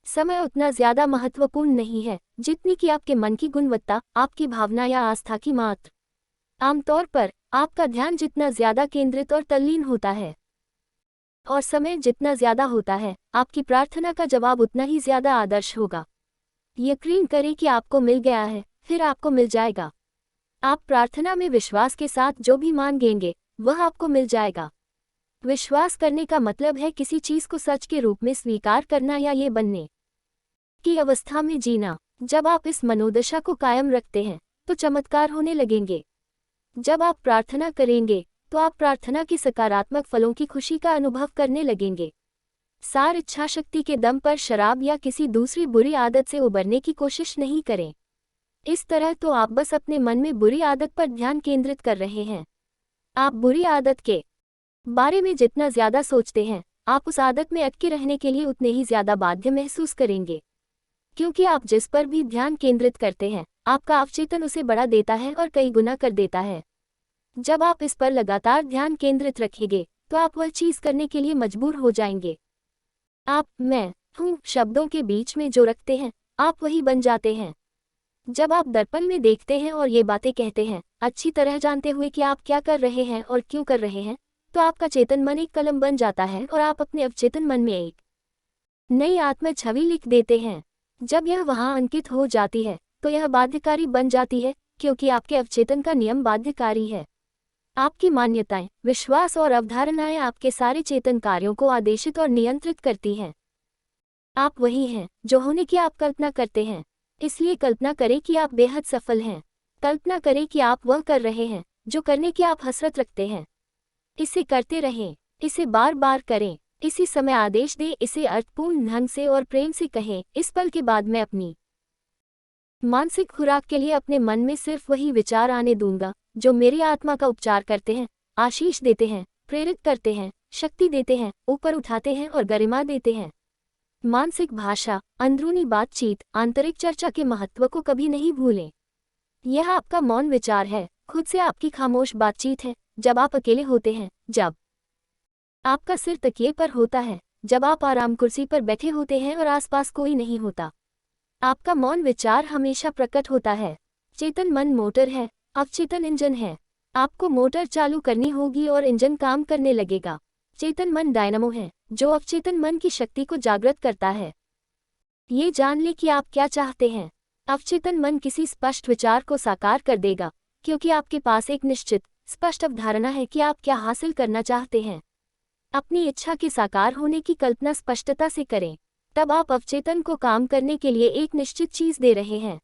समय उतना ज्यादा महत्वपूर्ण नहीं है जितनी कि आपके मन की गुणवत्ता, आपकी भावना या आस्था की मात्रा। आमतौर पर आपका ध्यान जितना ज्यादा केंद्रित और तल्लीन होता है और समय जितना ज्यादा होता है, आपकी प्रार्थना का जवाब उतना ही ज्यादा आदर्श होगा। यकीन करें कि आपको मिल गया है, फिर आपको मिल जाएगा। आप प्रार्थना में विश्वास के साथ जो भी मांगेंगे वह आपको मिल जाएगा। विश्वास करने का मतलब है किसी चीज को सच के रूप में स्वीकार करना या ये बनने की अवस्था में जीना। जब आप इस मनोदशा को कायम रखते हैं तो चमत्कार होने लगेंगे। जब आप प्रार्थना करेंगे तो आप प्रार्थना की सकारात्मक फलों की खुशी का अनुभव करने लगेंगे। सार इच्छा शक्ति के दम पर शराब या किसी दूसरी बुरी आदत से उबरने की कोशिश नहीं करें। इस तरह तो आप बस अपने मन में बुरी आदत पर ध्यान केंद्रित कर रहे हैं। आप बुरी आदत के बारे में जितना ज्यादा सोचते हैं, आप उस आदत में अटके रहने के लिए उतने ही ज्यादा बाध्य महसूस करेंगे। क्योंकि आप जिस पर भी ध्यान केंद्रित करते हैं, आपका अवचेतन उसे बढ़ा देता है और कई गुना कर देता है। जब आप इस पर लगातार ध्यान केंद्रित रखेंगे तो आप वह चीज करने के लिए मजबूर हो जाएंगे। आप मैं हूँ शब्दों के बीच में जो रखते हैं, आप वही बन जाते हैं। जब आप दर्पण में देखते हैं और ये बातें कहते हैं, अच्छी तरह जानते हुए कि आप क्या कर रहे हैं और क्यों कर रहे हैं, तो आपका चेतन मन एक कलम बन जाता है और आप अपने अवचेतन मन में एक नई आत्म छवि लिख देते हैं। जब यह वहां अंकित हो जाती है तो यह बाध्यकारी बन जाती है, क्योंकि आपके अवचेतन का नियम बाध्यकारी है। आपकी मान्यताएं, विश्वास और अवधारणाएं आपके सारे चेतन कार्यों को आदेशित और नियंत्रित करती हैं। आप वही हैं जो होने की आप कल्पना करते हैं। इसलिए कल्पना करें कि आप बेहद सफल हैं। कल्पना करें कि आप वह कर रहे हैं जो करने की आप हसरत रखते हैं। इसे करते रहें, इसे बार बार करें। इसी समय आदेश दें, इसे अर्थपूर्ण ढंग से और प्रेम से कहें। इस पल के बाद मैं अपनी मानसिक खुराक के लिए अपने मन में सिर्फ वही विचार आने दूंगा जो मेरी आत्मा का उपचार करते हैं, आशीष देते हैं, प्रेरित करते हैं, शक्ति देते हैं, ऊपर उठाते हैं और गरिमा देते हैं। मानसिक भाषा, अंदरूनी बातचीत, आंतरिक चर्चा के महत्व को कभी नहीं भूलें। यह आपका मौन विचार है, खुद से आपकी खामोश बातचीत है, जब आप अकेले होते हैं, जब आपका सिर तकिए पर होता है, जब आप आराम कुर्सी पर बैठे होते हैं और आसपास कोई नहीं होता। आपका मौन विचार हमेशा प्रकट होता है। चेतन मन मोटर है, अवचेतन इंजन है। आपको मोटर चालू करनी होगी और इंजन काम करने लगेगा। चेतन मन डायनामो है, जो अवचेतन मन की शक्ति को जागृत करता है। ये जान ले कि आप क्या चाहते हैं। अवचेतन मन किसी स्पष्ट विचार को साकार कर देगा, क्योंकि आपके पास एक निश्चित, स्पष्ट अवधारणा है कि आप क्या हासिल करना चाहते हैं। अपनी इच्छा के साकार होने की कल्पना स्पष्टता से करें, तब आप अवचेतन को काम करने के लिए एक निश्चित चीज दे रहे हैं।